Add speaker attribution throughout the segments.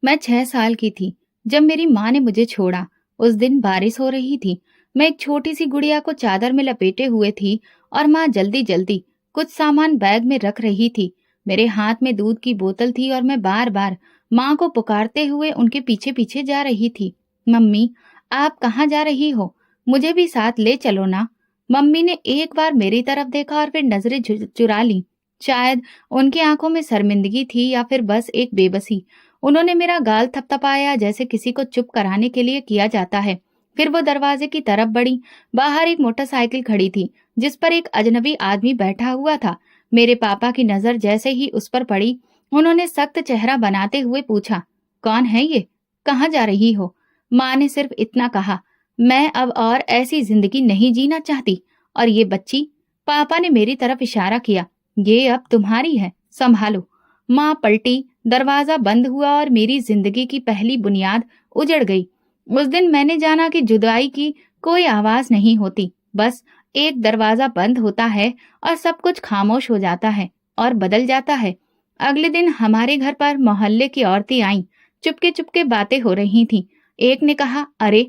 Speaker 1: मैं 6 साल की थी जब मेरी माँ ने मुझे छोड़ा। उस दिन बारिश हो रही थी। मैं एक छोटी सी गुड़िया को चादर में लपेटे हुए थी और माँ जल्दी जल्दी कुछ सामान बैग में रख रही थी। मेरे हाथ में दूध की बोतल थी और मैं बार बार माँ को पुकारते हुए उनके पीछे पीछे जा रही थी। मम्मी, आप कहाँ जा रही हो? मुझे भी साथ ले चलो ना। मम्मी ने एक बार मेरी तरफ देखा और फिर नजरें चुरा ली। शायद उनकी आंखों में शर्मिंदगी थी या फिर बस एक बेबसी। उन्होंने मेरा गाल थपथपाया जैसे किसी को चुप कराने के लिए किया जाता है। फिर वो दरवाजे की तरफ बढ़ी। बाहर एक मोटरसाइकिल खड़ी थी जिस पर एक अजनबी आदमी बैठा हुआ था। मेरे पापा की नजर जैसे ही उस पर पड़ी, उन्होंने सख्त चेहरा बनाते हुए पूछा, कौन है ये? कहाँ जा रही हो? माँ ने सिर्फ इतना कहा, मैं अब और ऐसी जिंदगी नहीं जीना चाहती। और ये बच्ची, पापा ने मेरी तरफ इशारा किया, ये अब तुम्हारी है, संभालो। माँ पलटी, दरवाजा बंद हुआ और मेरी जिंदगी की पहली बुनियाद उजड़ गई। उस दिन मैंने जाना कि जुदाई की कोई आवाज नहीं होती, बस एक दरवाजा बंद होता है और सब कुछ खामोश हो जाता है और बदल जाता है। अगले दिन हमारे घर पर मोहल्ले की औरतें आईं। चुपके चुपके बातें हो रही थीं। एक ने कहा, अरे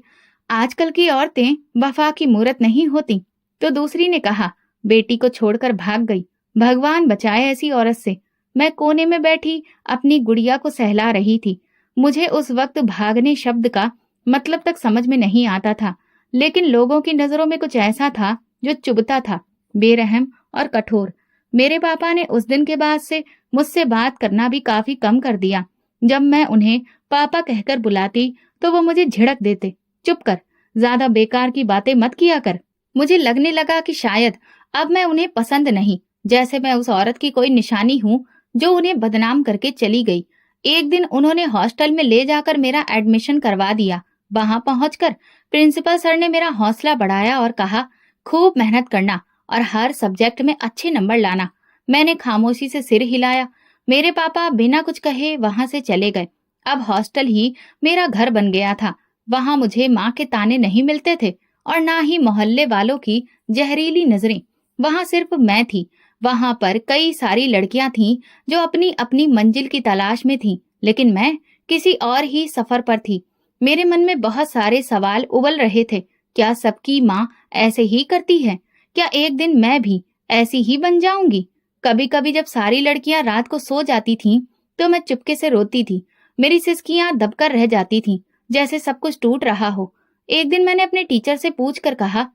Speaker 1: आजकल की औरतें वफा की मूरत नहीं होती। तो दूसरी ने कहा, बेटी को छोड़कर भाग गई, भगवान बचाए ऐसी औरत से। मैं कोने में बैठी अपनी गुड़िया को सहला रही थी। मुझे उस वक्त भागने शब्द का मतलब तक समझ में नहीं आता था, लेकिन लोगों की नजरों में कुछ ऐसा था जो चुभता था, बेरहम और कठोर। मेरे पापा ने उस दिन के बाद से मुझसे बात करना भी काफी कम कर दिया। जब मैं उन्हें पापा कहकर बुलाती तो वो मुझे झिड़क देते, चुप कर, ज्यादा बेकार की बातें मत किया कर। मुझे लगने लगा कि शायद अब मैं उन्हें पसंद नहीं, जैसे मैं उस औरत की कोई निशानी हूँ जो उन्हें बदनाम करके चली गई। एक दिन उन्होंने हॉस्टल में ले जाकर मेरा एडमिशन करवा दिया। वहां पहुंचकर प्रिंसिपल सर ने मेरा हौसला बढ़ाया और कहा, खूब मेहनत करना और हर सब्जेक्ट में अच्छे नंबर लाना। मैंने खामोशी से सिर हिलाया। मेरे पापा बिना कुछ कहे वहां से चले गए। अब हॉस्टल ही मेरा घर बन गया था। वहां मुझे माँ के ताने नहीं मिलते थे और ना ही मोहल्ले वालों की जहरीली नजरें। वहां सिर्फ मैं थी। वहां पर कई सारी लड़कियां थीं जो अपनी अपनी मंजिल की तलाश में थीं, लेकिन मैं किसी और ही सफर पर थी। मेरे मन में बहुत सारे सवाल उबल रहे थे। क्या सबकी माँ ऐसे ही करती है? क्या एक दिन मैं भी ऐसी ही बन जाऊंगी? कभी कभी जब सारी लड़कियां रात को सो जाती थीं, तो मैं चुपके से रोती थी। मेरी सिसकियां दबकर रह जाती थीं, जैसे सब कुछ टूट रहा हो। एक दिन मैंने अपने टीचर से पूछ कर कहा,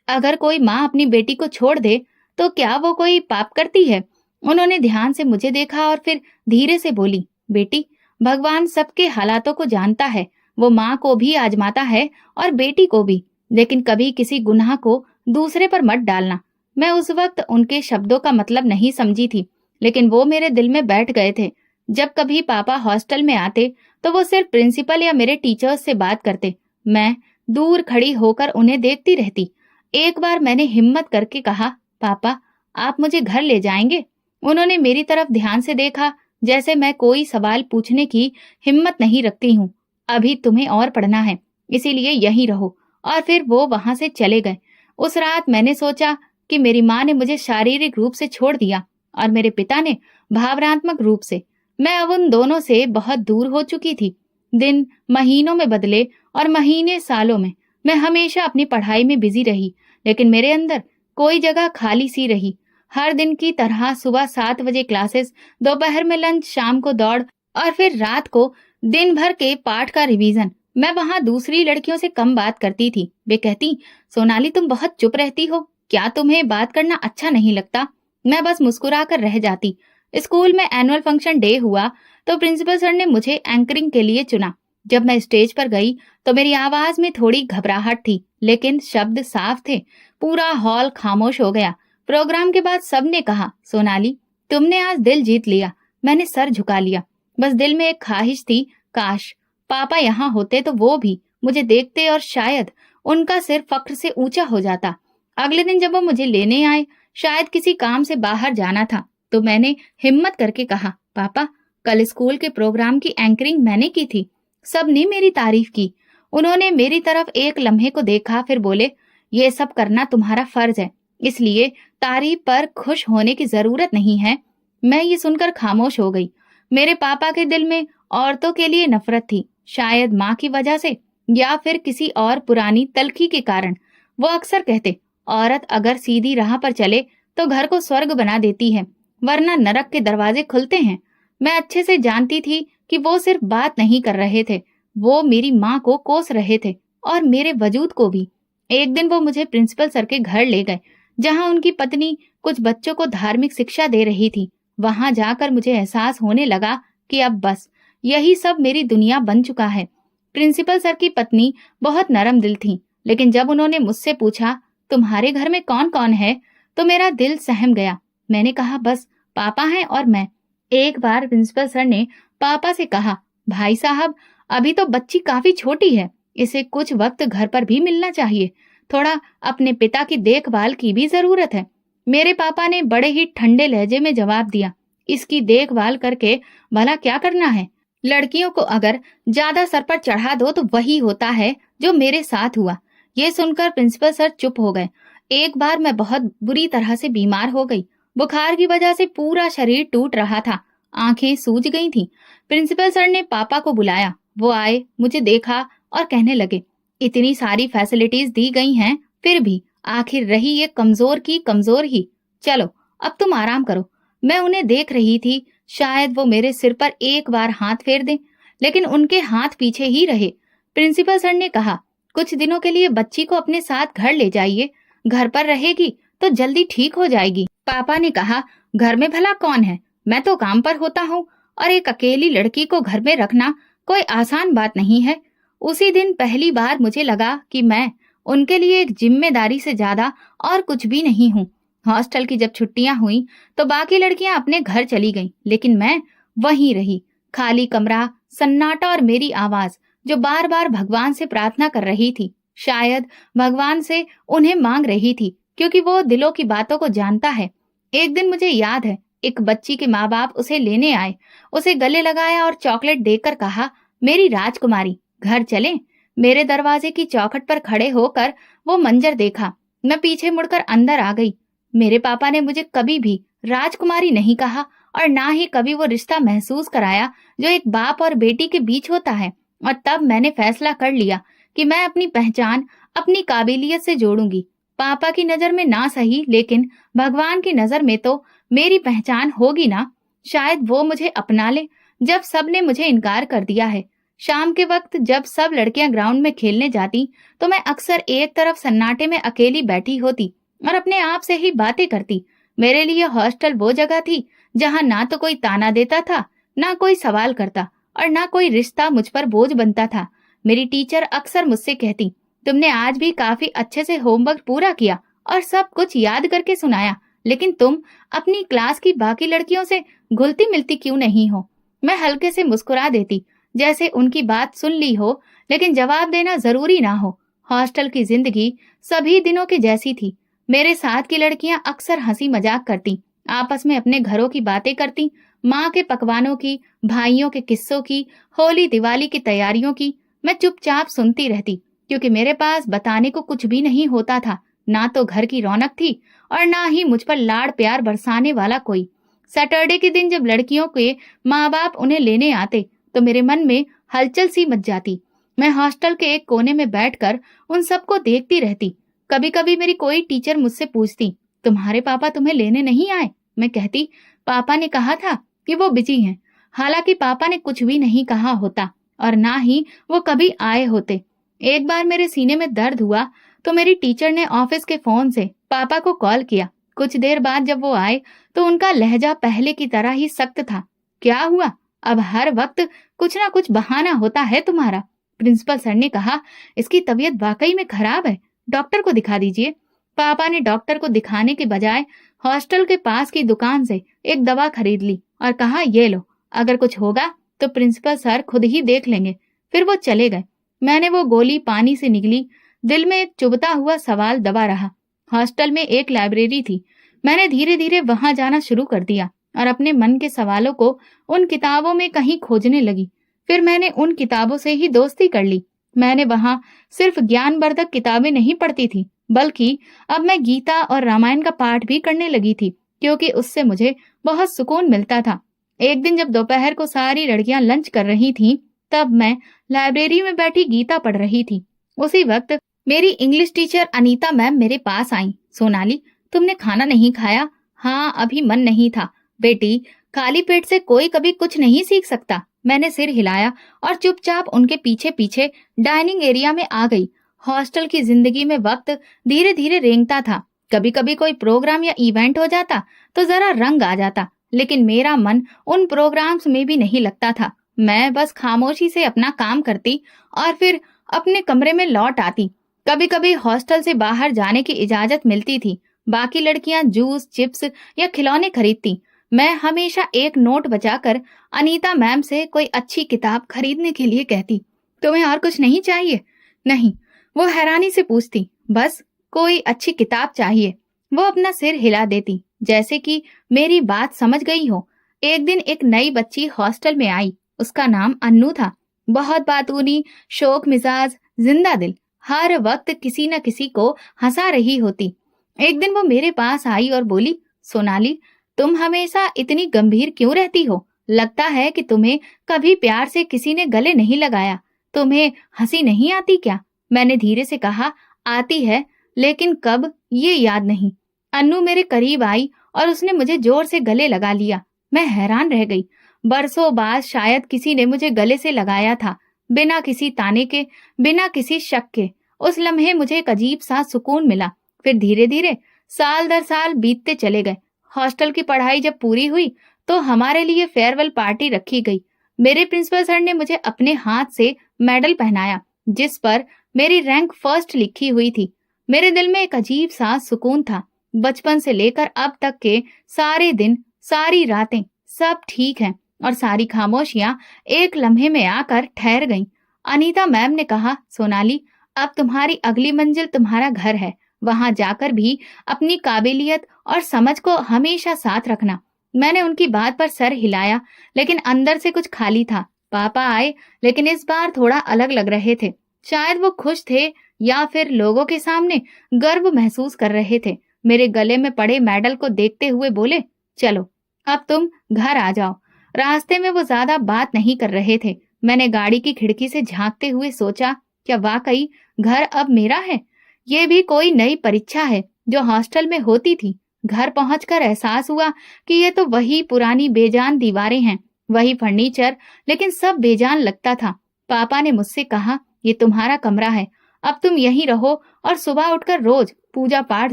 Speaker 1: अगर कोई माँ अपनी बेटी को छोड़ दे तो क्या वो कोई पाप करती है? उन्होंने ध्यान से मुझे देखा और फिर धीरे से बोली, बेटी, भगवान सबके हालातों को जानता है। वो माँ को भी आजमाता है और बेटी को भी, लेकिन कभी किसी गुनाह को दूसरे पर मत डालना। मैं उस वक्त उनके शब्दों का मतलब नहीं समझी थी, लेकिन वो मेरे दिल में बैठ गए थे। जब कभी पापा हॉस्टल में आते तो वो सिर्फ प्रिंसिपल या मेरे टीचर्स से बात करते। मैं दूर खड़ी होकर उन्हें देखती रहती। एक बार मैंने हिम्मत करके कहा, पापा, आप मुझे घर ले जाएंगे? उन्होंने मेरी तरफ ध्यान से देखा, जैसे मैं कोई सवाल पूछने की हिम्मत नहीं रखती हूँ। अभी तुम्हें और पढ़ना है, इसीलिए यहीं रहो। और फिर वो वहां से चले गए। उस रात मैंने सोचा कि मेरी माँ ने मुझे शारीरिक रूप से छोड़ दिया और मेरे पिता ने भावनात्मक रूप से। मैं अब उन दोनों से बहुत दूर हो चुकी थी। दिन महीनों में बदले और महीने सालों में। मैं हमेशा अपनी पढ़ाई में बिजी रही, लेकिन मेरे अंदर कोई जगह खाली सी रही। हर दिन की तरह सुबह 7 बजे क्लासेस, दोपहर में लंच, शाम को दौड़ और फिर रात को दिन भर के पाठ का रिवीजन। मैं वहां दूसरी लड़कियों से कम बात करती थी। वे कहती, सोनाली तुम बहुत चुप रहती हो, क्या तुम्हें बात करना अच्छा नहीं लगता? मैं बस मुस्कुरा कर रह जाती। स्कूल में एनुअल फंक्शन डे हुआ तो प्रिंसिपल सर ने मुझे एंकरिंग के लिए चुना। जब मैं स्टेज पर गई तो मेरी आवाज में थोड़ी घबराहट थी, लेकिन शब्द साफ थे। पूरा हॉल खामोश हो गया। प्रोग्राम के बाद सबने कहा, सोनाली, तुमने आज दिल जीत लिया। मैंने सर झुका लिया। बस दिल में एक ख्वाहिश थी, काश पापा यहाँ होते तो वो भी मुझे देखते और शायद उनका सिर फख्र से ऊंचा हो जाता। अगले दिन जब वो मुझे लेने आए, शायद किसी काम से बाहर जाना था, तो मैंने हिम्मत करके कहा, पापा, कल स्कूल के प्रोग्राम की एंकरिंग मैंने की थी। सबने मेरी तारीफ की। उन्होंने मेरी तरफ एक लम्हे को देखा, फिर बोले, ये सब करना तुम्हारा फर्ज है, इसलिए तारीफ पर खुश होने की जरूरत नहीं है। मैं ये सुनकर खामोश हो गई। मेरे पापा के दिल में औरतों के लिए नफरत थी, शायद माँ की वजह से या फिर किसी और पुरानी तलखी के कारण। वो अक्सर कहते, औरत अगर सीधी राह पर चले तो घर को स्वर्ग बना देती है, वरना नरक के दरवाजे खुलते हैं। मैं अच्छे से जानती थी कि वो सिर्फ बात नहीं कर रहे थे, वो मेरी माँ को कोस रहे थे और मेरे वजूद को भी। एक दिन वो मुझे प्रिंसिपल सर के घर ले गए, जहाँ उनकी पत्नी कुछ बच्चों को धार्मिक शिक्षा दे रही थी। वहां जाकर मुझे एहसास होने लगा कि अब बस यही सब मेरी दुनिया बन चुका है। प्रिंसिपल सर की पत्नी बहुत नरम दिल थी, लेकिन जब उन्होंने मुझसे पूछा, तुम्हारे घर में कौन कौन है, तो मेरा दिल सहम गया। मैंने कहा, बस पापा हैं और मैं। एक बार प्रिंसिपल सर ने पापा से कहा, भाई साहब, अभी तो बच्ची काफी छोटी है, इसे कुछ वक्त घर पर भी मिलना चाहिए, थोड़ा अपने पिता की देखभाल की भी जरूरत है। मेरे पापा ने बड़े ही ठंडे लहजे में जवाब दिया, इसकी देखभाल करके भला क्या करना है? लड़कियों को अगर ज्यादा सर पर चढ़ा दो तो वही होता है जो मेरे साथ हुआ। ये सुनकर प्रिंसिपल सर चुप हो गए। एक बार मैं बहुत बुरी तरह से बीमार हो गई। बुखार की वजह से पूरा शरीर टूट रहा था, आंखें सूज गई थीं। प्रिंसिपल सर ने पापा को बुलाया। वो आए, मुझे देखा और कहने लगे, इतनी सारी फैसिलिटीज दी गई हैं, फिर भी आखिर रही ये कमजोर की कमजोर ही। चलो अब तुम आराम करो। मैं उन्हें देख रही थी, शायद वो मेरे सिर पर एक बार हाथ फेर दें, लेकिन उनके हाथ पीछे ही रहे। प्रिंसिपल सर ने कहा, कुछ दिनों के लिए बच्ची को अपने साथ घर ले जाइए, घर पर रहेगी तो जल्दी ठीक हो जाएगी। पापा ने कहा, घर में भला कौन है, मैं तो काम पर होता हूँ, और एक अकेली लड़की को घर में रखना कोई आसान बात नहीं है। उसी दिन पहली बार मुझे लगा कि मैं उनके लिए एक जिम्मेदारी से ज्यादा और कुछ भी नहीं हूँ। हॉस्टल की जब छुट्टियां हुई तो बाकी लड़कियां अपने घर चली गईं, लेकिन मैं वहीं रही। खाली कमरा, सन्नाटा और मेरी आवाज जो बार बार भगवान से प्रार्थना कर रही थी। शायद भगवान से उन्हें मांग रही थी, क्योंकि वो दिलों की बातों को जानता है। एक दिन मुझे याद है, एक बच्ची के माँ बाप उसे लेने आए, उसे गले लगाया और चॉकलेट देकर कहा, मेरी राजकुमारी, घर चलें। मेरे दरवाजे की चौखट पर खड़े होकर वो मंजर देखा। मैं पीछे मुड़कर अंदर आ गई। मेरे पापा ने मुझे कभी भी राजकुमारी नहीं कहा और ना ही कभी वो रिश्ता महसूस कराया जो एक बाप और बेटी के बीच होता है। और तब मैंने फैसला कर लिया कि मैं अपनी पहचान अपनी काबिलियत से जोड़ूंगी। पापा की नजर में ना सही, लेकिन भगवान की नजर में तो मेरी पहचान होगी ना। शायद वो मुझे अपना ले, जब सब ने मुझे इनकार कर दिया है। शाम के वक्त जब सब लड़कियां ग्राउंड में खेलने जाती तो मैं अक्सर एक तरफ सन्नाटे में अकेली बैठी होती और अपने आप से ही बातें करती। मेरे लिए हॉस्टल वो जगह थी जहां ना तो कोई ताना देता था, ना कोई सवाल करता, और ना कोई रिश्ता मुझ पर बोझ बनता था। मेरी टीचर अक्सर मुझसे कहती, तुमने आज भी काफी अच्छे से होमवर्क पूरा किया और सब कुछ याद करके सुनाया, लेकिन तुम अपनी क्लास की बाकी लड़कियों से घुलती मिलती क्यों नहीं हो? मैं हल्के से मुस्कुरा देती, जैसे उनकी बात सुन ली हो, लेकिन जवाब देना जरूरी ना हो। हॉस्टल की जिंदगी सभी दिनों की जैसी थी। मेरे साथ की लड़कियां अक्सर हंसी मजाक करती, आपस में अपने घरों की बातें करती, माँ के पकवानों की, भाइयों के किस्सों की, होली दिवाली की तैयारियों की। मैं चुपचाप सुनती रहती, क्योंकि मेरे पास बताने को कुछ भी नहीं होता था। ना तो घर की रौनक थी और ना ही मुझ पर लाड़ प्यार बरसाने वाला कोई। सैटरडे के दिन जब लड़कियों के माँ बाप उन्हें लेने आते तो मेरे मन में हलचल सी मच जाती। मैं हॉस्टल के एक कोने में बैठकर उन सबको देखती रहती। कभी कभी मेरी कोई टीचर मुझसे पूछती, तुम्हारे पापा तुम्हें लेने नहीं आए? मैं कहती, पापा ने कहा था कि वो बिजी हैं। हालांकि पापा ने कुछ भी नहीं कहा होता और ना ही वो कभी आए होते। एक बार मेरे सीने में दर्द हुआ तो मेरी टीचर ने ऑफिस के फोन से पापा को कॉल किया। कुछ देर बाद जब वो आए तो उनका लहजा पहले की तरह ही सख्त था। क्या हुआ? अब हर वक्त कुछ ना कुछ बहाना होता है तुम्हारा। प्रिंसिपल सर ने कहा, इसकी तबीयत वाकई में खराब है, डॉक्टर को दिखा दीजिए। पापा ने डॉक्टर को दिखाने के बजाय हॉस्टल के पास की दुकान से एक दवा खरीद ली और कहा, ये लो, अगर कुछ होगा तो प्रिंसिपल सर खुद ही देख लेंगे। फिर वो चले गए। मैंने वो गोली पानी से निकली, दिल में एक चुभता हुआ सवाल दबा रहा। हॉस्टल में एक लाइब्रेरी थी। मैंने धीरे धीरे वहां जाना शुरू कर दिया और अपने मन के सवालों को उन किताबों में कहीं खोजने लगी। फिर मैंने उन किताबों से ही दोस्ती कर ली। मैंने वहां सिर्फ ज्ञानवर्धक किताबें नहीं पढ़ती थी, बल्कि अब मैं गीता और रामायण का पाठ भी करने लगी थी, क्योंकि उससे मुझे बहुत सुकून मिलता था। एक दिन जब दोपहर को सारी लड़कियां लंच कर रही थीं, तब मैं लाइब्रेरी में बैठी गीता पढ़ रही थी। उसी वक्त मेरी इंग्लिश टीचर अनीता मैम मेरे पास आई। सोनाली, तुमने खाना नहीं खाया? हाँ, अभी मन नहीं था। बेटी, खाली पेट से कोई कभी कुछ नहीं सीख सकता। मैंने सिर हिलाया और चुपचाप उनके पीछे पीछे डाइनिंग एरिया में आ गई। हॉस्टल की जिंदगी में वक्त धीरे धीरे रेंगता था। कभी कभी कोई प्रोग्राम या इवेंट हो जाता तो जरा रंग आ जाता, लेकिन मेरा मन उन प्रोग्राम्स में भी नहीं लगता था। मैं बस खामोशी से अपना काम करती और फिर अपने कमरे में लौट आती। कभी कभी हॉस्टल से बाहर जाने की इजाजत मिलती थी। बाकी लड़कियां जूस, चिप्स या खिलौने खरीदती। मैं हमेशा एक नोट बचाकर अनीता मैम से कोई अच्छी किताब खरीदने के लिए कहती। तुम्हें और कुछ नहीं चाहिए? नहीं, वो हैरानी से पूछती। बस कोई अच्छी किताब चाहिए। वो अपना सिर हिला देती, जैसे कि मेरी बात समझ गई हो। एक दिन एक नई बच्ची हॉस्टल में आई। उसका नाम अन्नू था। बहुत बातूनी, शौक मिजाज, जिंदा दिल, हर वक्त किसी न किसी को हंसा रही होती। एक दिन वो मेरे पास आई और बोली, सोनाली, तुम हमेशा इतनी गंभीर क्यों रहती हो? लगता है कि तुम्हें कभी प्यार से किसी ने गले नहीं लगाया। तुम्हें हंसी नहीं आती क्या? मैंने धीरे से कहा, आती है, लेकिन कब ये याद नहीं। अन्नू मेरे करीब आई और उसने मुझे जोर से गले लगा लिया। मैं हैरान रह गई। बरसों बाद शायद किसी ने मुझे गले से लगाया था, बिना किसी ताने के, बिना किसी शक के। उस लम्हे मुझे एक अजीब सा सुकून मिला। फिर धीरे धीरे साल दर साल बीतते चले गए। हॉस्टल की पढ़ाई जब पूरी हुई तो हमारे लिए फेयरवेल पार्टी रखी गई। मेरे प्रिंसिपल सर ने मुझे अपने हाथ से मेडल पहनाया, जिस पर मेरी रैंक फर्स्ट लिखी हुई थी। मेरे दिल में एक अजीब सा सुकून था। बचपन से लेकर अब तक के सारे दिन, सारी रातें, सब ठीक है और सारी खामोशियां एक लम्हे में आकर ठहर गईं। अनीता मैम ने कहा, सोनाली, अब तुम्हारी अगली मंजिल तुम्हारा घर है। वहां जाकर भी अपनी काबिलियत और समझ को हमेशा साथ रखना। मैंने उनकी बात पर सर हिलाया, लेकिन अंदर से कुछ खाली था। पापा आए, लेकिन इस बार थोड़ा अलग लग रहे थे। शायद वो खुश थे या फिर लोगों के सामने गर्व महसूस कर रहे थे। मेरे गले में पड़े मेडल को देखते हुए बोले, चलो अब तुम घर आ जाओ। रास्ते में वो ज्यादा बात नहीं कर रहे थे। मैंने गाड़ी की खिड़की से झांकते हुए सोचा, क्या वाकई घर अब मेरा है? ये भी कोई नई परीक्षा है जो हॉस्टल में होती थी। घर पहुंचकर एहसास हुआ कि ये तो वही पुरानी बेजान दीवारें हैं, वही फर्नीचर, लेकिन सब बेजान लगता था। पापा ने मुझसे कहा, ये तुम्हारा कमरा है, अब तुम यहीं रहो और सुबह उठकर रोज पूजा पाठ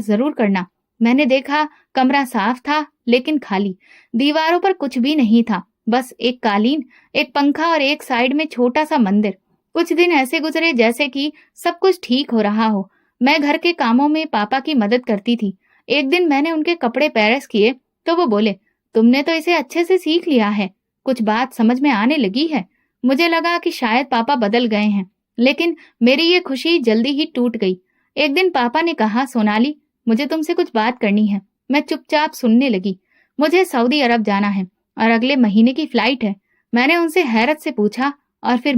Speaker 1: जरूर करना। मैंने देखा, कमरा साफ था लेकिन खाली। दीवारों पर कुछ भी नहीं था, बस एक कालीन, एक पंखा और एक साइड में छोटा सा मंदिर। कुछ दिन ऐसे गुजरे जैसे कि सब कुछ ठीक हो रहा हो। मैं घर के कामों में पापा की मदद करती थी। एक दिन मैंने उनके कपड़े प्रेस किए तो वो बोले, तुमने तो इसे अच्छे से सीख लिया है, कुछ बात समझ में आने लगी है। मुझे लगा कि शायद पापा बदल गए हैं, लेकिन मेरी ये खुशी जल्दी ही टूट गई। एक दिन पापा ने कहा, सोनाली, मुझे तुमसे कुछ बात करनी है। मैं चुपचाप सुनने लगी। मुझे सऊदी अरब जाना है और अगले महीने की फ्लाइट है। मैंने उनसे हैरत से पूछा, और फिर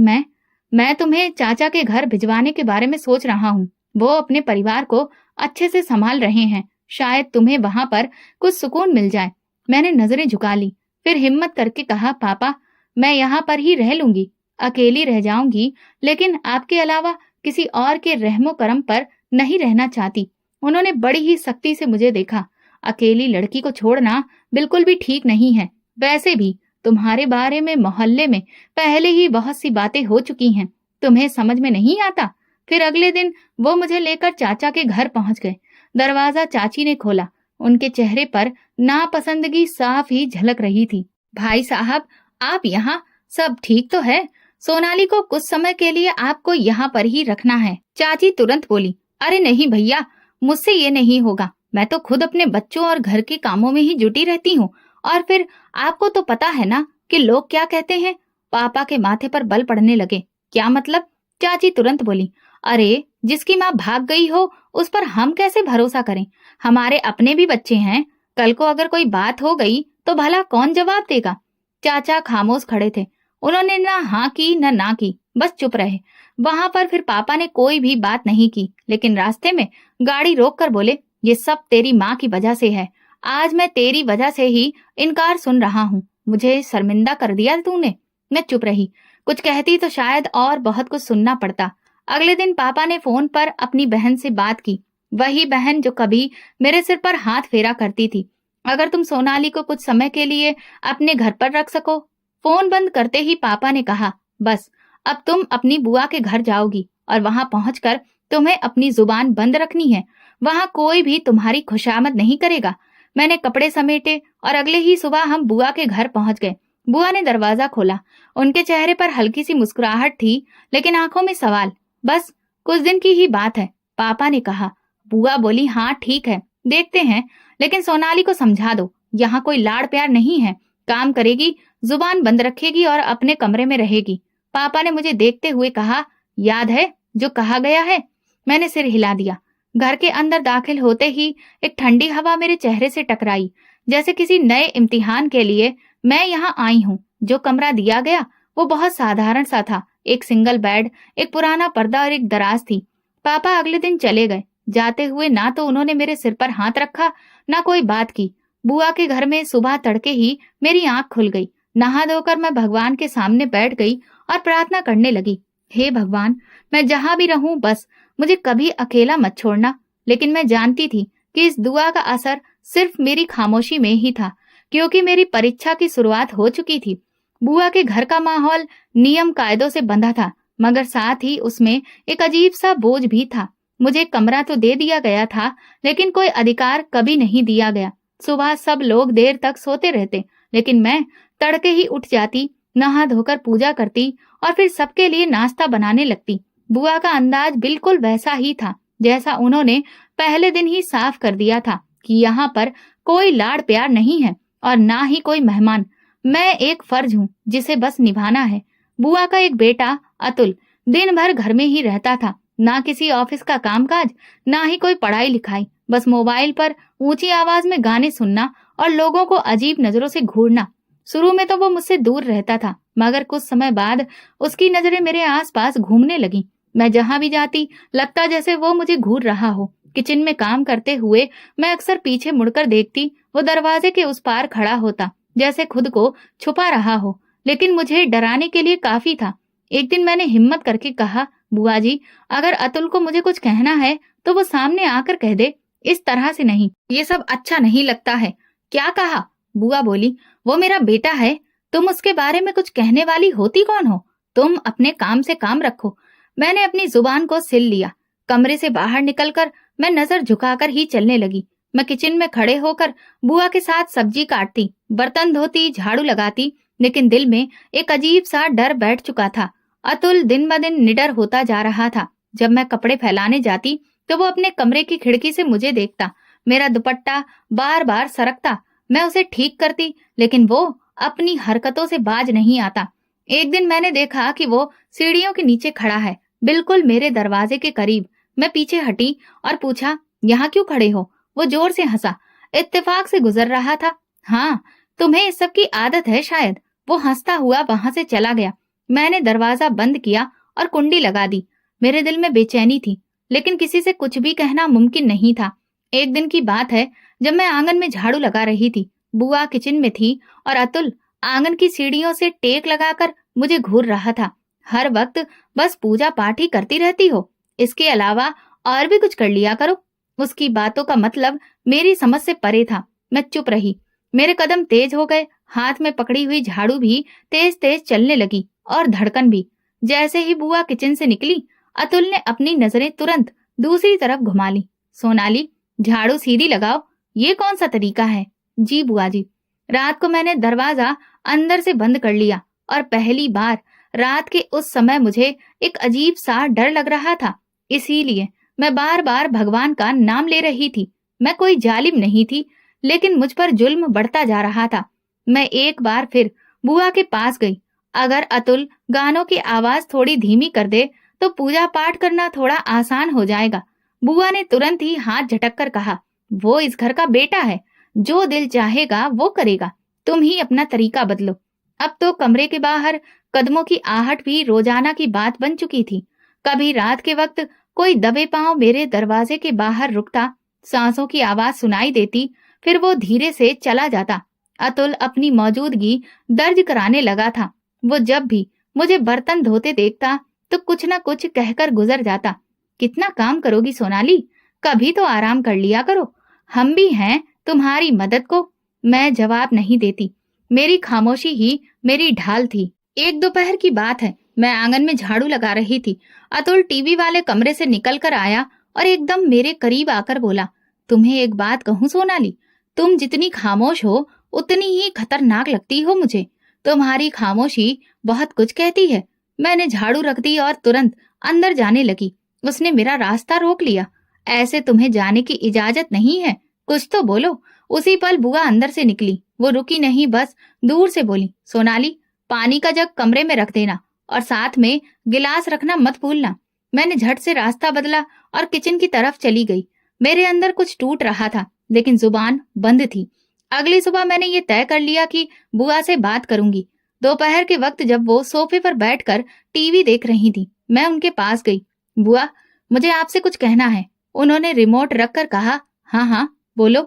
Speaker 1: मैं तुम्हें चाचा के घर भिजवाने के बारे में सोच रहा हूँ। वो अपने परिवार को अच्छे से संभाल रहे हैं, शायद तुम्हें वहां पर कुछ सुकून मिल जाए। मैंने नजरें झुका ली, फिर हिम्मत करके कहा, पापा, मैं यहाँ पर ही रह लूंगी, अकेली रह जाऊंगी, लेकिन आपके अलावा किसी और के रहमो करम पर नहीं रहना चाहती। उन्होंने बड़ी ही सख्ती से मुझे देखा। अकेली लड़की को छोड़ना बिल्कुल भी ठीक नहीं है। वैसे भी तुम्हारे बारे में मोहल्ले में पहले ही बहुत सी बातें हो चुकी हैं, तुम्हें समझ में नहीं आता। फिर अगले दिन वो मुझे लेकर चाचा के घर पहुंच गए। दरवाजा चाची ने खोला। उनके चेहरे पर नापसंदगी साफ ही झलक रही थी। भाई साहब, आप यहाँ? सब ठीक तो है? सोनाली को कुछ समय के लिए आपको यहाँ पर ही रखना है। चाची तुरंत बोली, अरे नहीं भैया, मुझसे ये नहीं होगा। मैं तो खुद अपने बच्चों और घर के कामों में ही जुटी रहती हूँ। और फिर आपको तो पता है ना कि लोग क्या कहते हैं। पापा के माथे पर बल पड़ने लगे। क्या मतलब? चाची तुरंत बोली, अरे जिसकी माँ भाग गई हो उस पर हम कैसे भरोसा करें? हमारे अपने भी बच्चे हैं। कल को अगर कोई बात हो गई तो भला कौन जवाब देगा? चाचा खामोश खड़े थे। उन्होंने ना हाँ की न ना की, बस चुप रहे। वहां पर फिर पापा ने कोई भी बात नहीं की, लेकिन रास्ते में गाड़ी रोक कर बोले, ये सब तेरी माँ की वजह से है। आज मैं तेरी वजह से ही इनकार सुन रहा हूँ। मुझे शर्मिंदा कर दिया तूने। मैं चुप रही। कुछ कहती तो शायद और बहुत कुछ सुनना पड़ता। अगले दिन पापा ने फोन पर अपनी बहन से बात की, वही बहन जो कभी मेरे सिर पर हाथ फेरा करती थी। अगर तुम सोनाली को कुछ समय के लिए अपने घर पर रख सको। फोन बंद करते ही पापा ने कहा, बस अब तुम अपनी बुआ के घर जाओगी और वहां पहुंचकर तुम्हें अपनी जुबान बंद रखनी है। वहां कोई भी तुम्हारी खुशामद नहीं करेगा। मैंने कपड़े समेटे और अगले ही सुबह हम बुआ के घर पहुंच गए। बुआ ने दरवाजा खोला। उनके चेहरे पर हल्की सी मुस्कुराहट थी, लेकिन आंखों में सवाल। बस कुछ दिन की ही बात है, पापा ने कहा। बुआ बोली, हाँ ठीक है, देखते हैं, लेकिन सोनाली को समझा दो, यहाँ कोई लाड़ प्यार नहीं है। काम करेगी, जुबान बंद रखेगी और अपने कमरे में रहेगी। पापा ने मुझे देखते हुए कहा, याद है जो कहा गया है? मैंने सिर हिला दिया। घर के अंदर दाखिल होते ही एक ठंडी हवा मेरे चेहरे से टकराई, जैसे किसी नए इम्तिहान के लिए मैं यहाँ आई हूँ। जो कमरा दिया गया वो बहुत साधारण सा था। एक सिंगल बेड, एक पुराना पर्दा और एक दराज थी। पापा अगले दिन चले गए। जाते हुए ना तो उन्होंने मेरे सिर पर हाथ रखा, ना कोई बात की। बुआ के घर में सुबह तड़के ही मेरी आंख खुल गई। नहा धोकर मैं भगवान के सामने बैठ गई और प्रार्थना करने लगी, हे भगवान, मैं जहां भी रहूं बस मुझे कभी अकेला मत छोड़ना। लेकिन मैं जानती थी कि इस दुआ का असर सिर्फ मेरी खामोशी में ही था, क्योंकि मेरी परीक्षा की शुरुआत हो चुकी थी। बुआ के घर का माहौल नियम कायदों से बंधा था, मगर साथ ही उसमें एक अजीब सा बोझ भी था। मुझे कमरा तो दे दिया गया था, लेकिन कोई अधिकार कभी नहीं दिया गया। सुबह सब लोग देर तक सोते रहते, लेकिन मैं तड़के ही उठ जाती, नहा धोकर पूजा करती और फिर सबके लिए नाश्ता बनाने लगती। बुआ का अंदाज बिल्कुल वैसा ही था जैसा उन्होंने पहले दिन ही साफ कर दिया था कि यहाँ पर कोई लाड़ प्यार नहीं है और ना ही कोई मेहमान। मैं एक फर्ज हूँ जिसे बस निभाना है। बुआ का एक बेटा अतुल दिन भर घर में ही रहता था। ना किसी ऑफिस का कामकाज, ना ही कोई पढ़ाई लिखाई, बस मोबाइल पर ऊंची आवाज में गाने सुनना और लोगों को अजीब नजरों से घूरना। शुरू में तो वो मुझसे दूर रहता था, मगर कुछ समय बाद उसकी नजरें मेरे आसपास घूमने लगी। मैं जहां भी जाती लगता जैसे वो मुझे घूर रहा हो। किचन में काम करते हुए मैं अक्सर पीछे मुड़कर देखती, वो दरवाजे के उस पार खड़ा होता, जैसे खुद को छुपा रहा हो, लेकिन मुझे डराने के लिए काफी था। एक दिन मैंने हिम्मत करके कहा, बुआ जी, अगर अतुल को मुझे कुछ कहना है तो वो सामने आकर कह दे, इस तरह से नहीं, ये सब अच्छा नहीं लगता है। क्या कहा? बुआ बोली, वो मेरा बेटा है, तुम उसके बारे में कुछ कहने वाली होती कौन हो? तुम अपने काम से काम रखो। मैंने अपनी जुबान को सिल लिया। कमरे से बाहर निकलकर मैं नजर झुकाकर ही चलने लगी। मैं किचन में खड़े होकर बुआ के साथ सब्जी काटती, बर्तन धोती, झाड़ू लगाती, लेकिन दिल में एक अजीब सा डर बैठ चुका था। अतुल दिन ब दिन निडर होता जा रहा था। जब मैं कपड़े फैलाने जाती तो वो अपने कमरे की खिड़की से मुझे देखता। मेरा दुपट्टा बार बार सरकता। मैं उसे ठीक करती, लेकिन वो अपनी हरकतों से बाज नहीं आता। एक दिन मैंने देखा कि वो सीढ़ियों के नीचे खड़ा है, बिल्कुल मेरे दरवाजे के करीब। मैं पीछे हटी और पूछा, यहाँ क्यों खड़े हो? वो जोर से हंसा। इत्तेफाक से गुजर रहा था। हाँ, तुम्हें इस सब की आदत है शायद। वो हंसता हुआ वहां से चला गया। मैंने दरवाजा बंद किया और कुंडी लगा दी। मेरे दिल में बेचैनी थी, लेकिन किसी से कुछ भी कहना मुमकिन नहीं था। एक दिन की बात है, जब मैं आंगन में झाड़ू लगा रही थी। बुआ किचन में थी और अतुल आंगन की सीढ़ियों से टेक लगाकर मुझे घूर रहा था। हर वक्त बस पूजा पाठ ही करती रहती हो, इसके अलावा और भी कुछ कर लिया करो। उसकी बातों का मतलब मेरी समझ से परे था। मैं चुप रही। मेरे कदम तेज हो गए। हाथ में पकड़ी हुई झाड़ू भी तेज तेज चलने लगी और धड़कन भी। जैसे ही बुआ किचन से निकली, अतुल ने अपनी नजरें तुरंत दूसरी तरफ घुमा ली। सोनाली, झाड़ू सीधी लगाओ, ये कौन सा तरीका है? जी बुआ जी। रात को मैंने दरवाजा अंदर से बंद कर लिया और पहली बार रात के उस समय मुझे एक अजीब सा डर लग रहा था। इसीलिए मैं बार बार भगवान का नाम ले रही थी। मैं कोई जालिम नहीं थी, लेकिन मुझ पर जुल्म बढ़ता जा रहा था। मैं एक बार फिर बुआ के पास गई। अगर अतुल गानों की आवाज थोड़ी धीमी कर दे तो पूजा पाठ करना थोड़ा आसान हो जाएगा। बुआ ने तुरंत ही हाथ झटक कर कहा, वो इस घर का बेटा है, जो दिल चाहेगा वो करेगा, तुम ही अपना तरीका बदलो। अब तो कमरे के बाहर कदमों की आहट भी रोजाना की बात बन चुकी थी। कभी रात के वक्त कोई दबे पांव मेरे दरवाजे के बाहर रुकता, सांसों की आवाज सुनाई देती, फिर वो धीरे से चला जाता। अतुल अपनी मौजूदगी दर्ज कराने लगा था। वो जब भी मुझे बर्तन धोते देखता तो कुछ न कुछ कहकर गुजर जाता। कितना काम करोगी सोनाली, कभी तो आराम कर लिया करो, हम भी हैं तुम्हारी मदद को। मैं जवाब नहीं देती, मेरी खामोशी ही मेरी ढाल थी। एक दोपहर की बात है, मैं आंगन में झाड़ू लगा रही थी। अतुल टीवी वाले कमरे से निकल कर आया और एकदम मेरे करीब आकर बोला, तुम्हें एक बात कहूं सोनाली, तुम जितनी खामोश हो उतनी ही खतरनाक लगती हो मुझे। तुम्हारी खामोशी बहुत कुछ कहती है। मैंने झाड़ू रख दी और तुरंत अंदर जाने लगी। उसने मेरा रास्ता रोक लिया। ऐसे तुम्हें जाने की इजाजत नहीं है, कुछ तो बोलो। उसी पल बुआ अंदर से निकली। वो रुकी नहीं, बस दूर से बोली, सोनाली पानी का जग कमरे में रख देना और साथ में गिलास रखना मत भूलना। मैंने झट से रास्ता बदला और किचन की तरफ चली गई। मेरे अंदर कुछ टूट रहा था लेकिन जुबान बंद थी। अगली सुबह मैंने ये तय कर लिया कि बुआ से बात करूंगी। दोपहर के वक्त जब वो सोफे पर बैठकर टीवी देख रही थी, मैं उनके पास गई। बुआ, मुझे आपसे कुछ कहना है। उन्होंने रिमोट रखकर कहा, हाँ हाँ बोलो।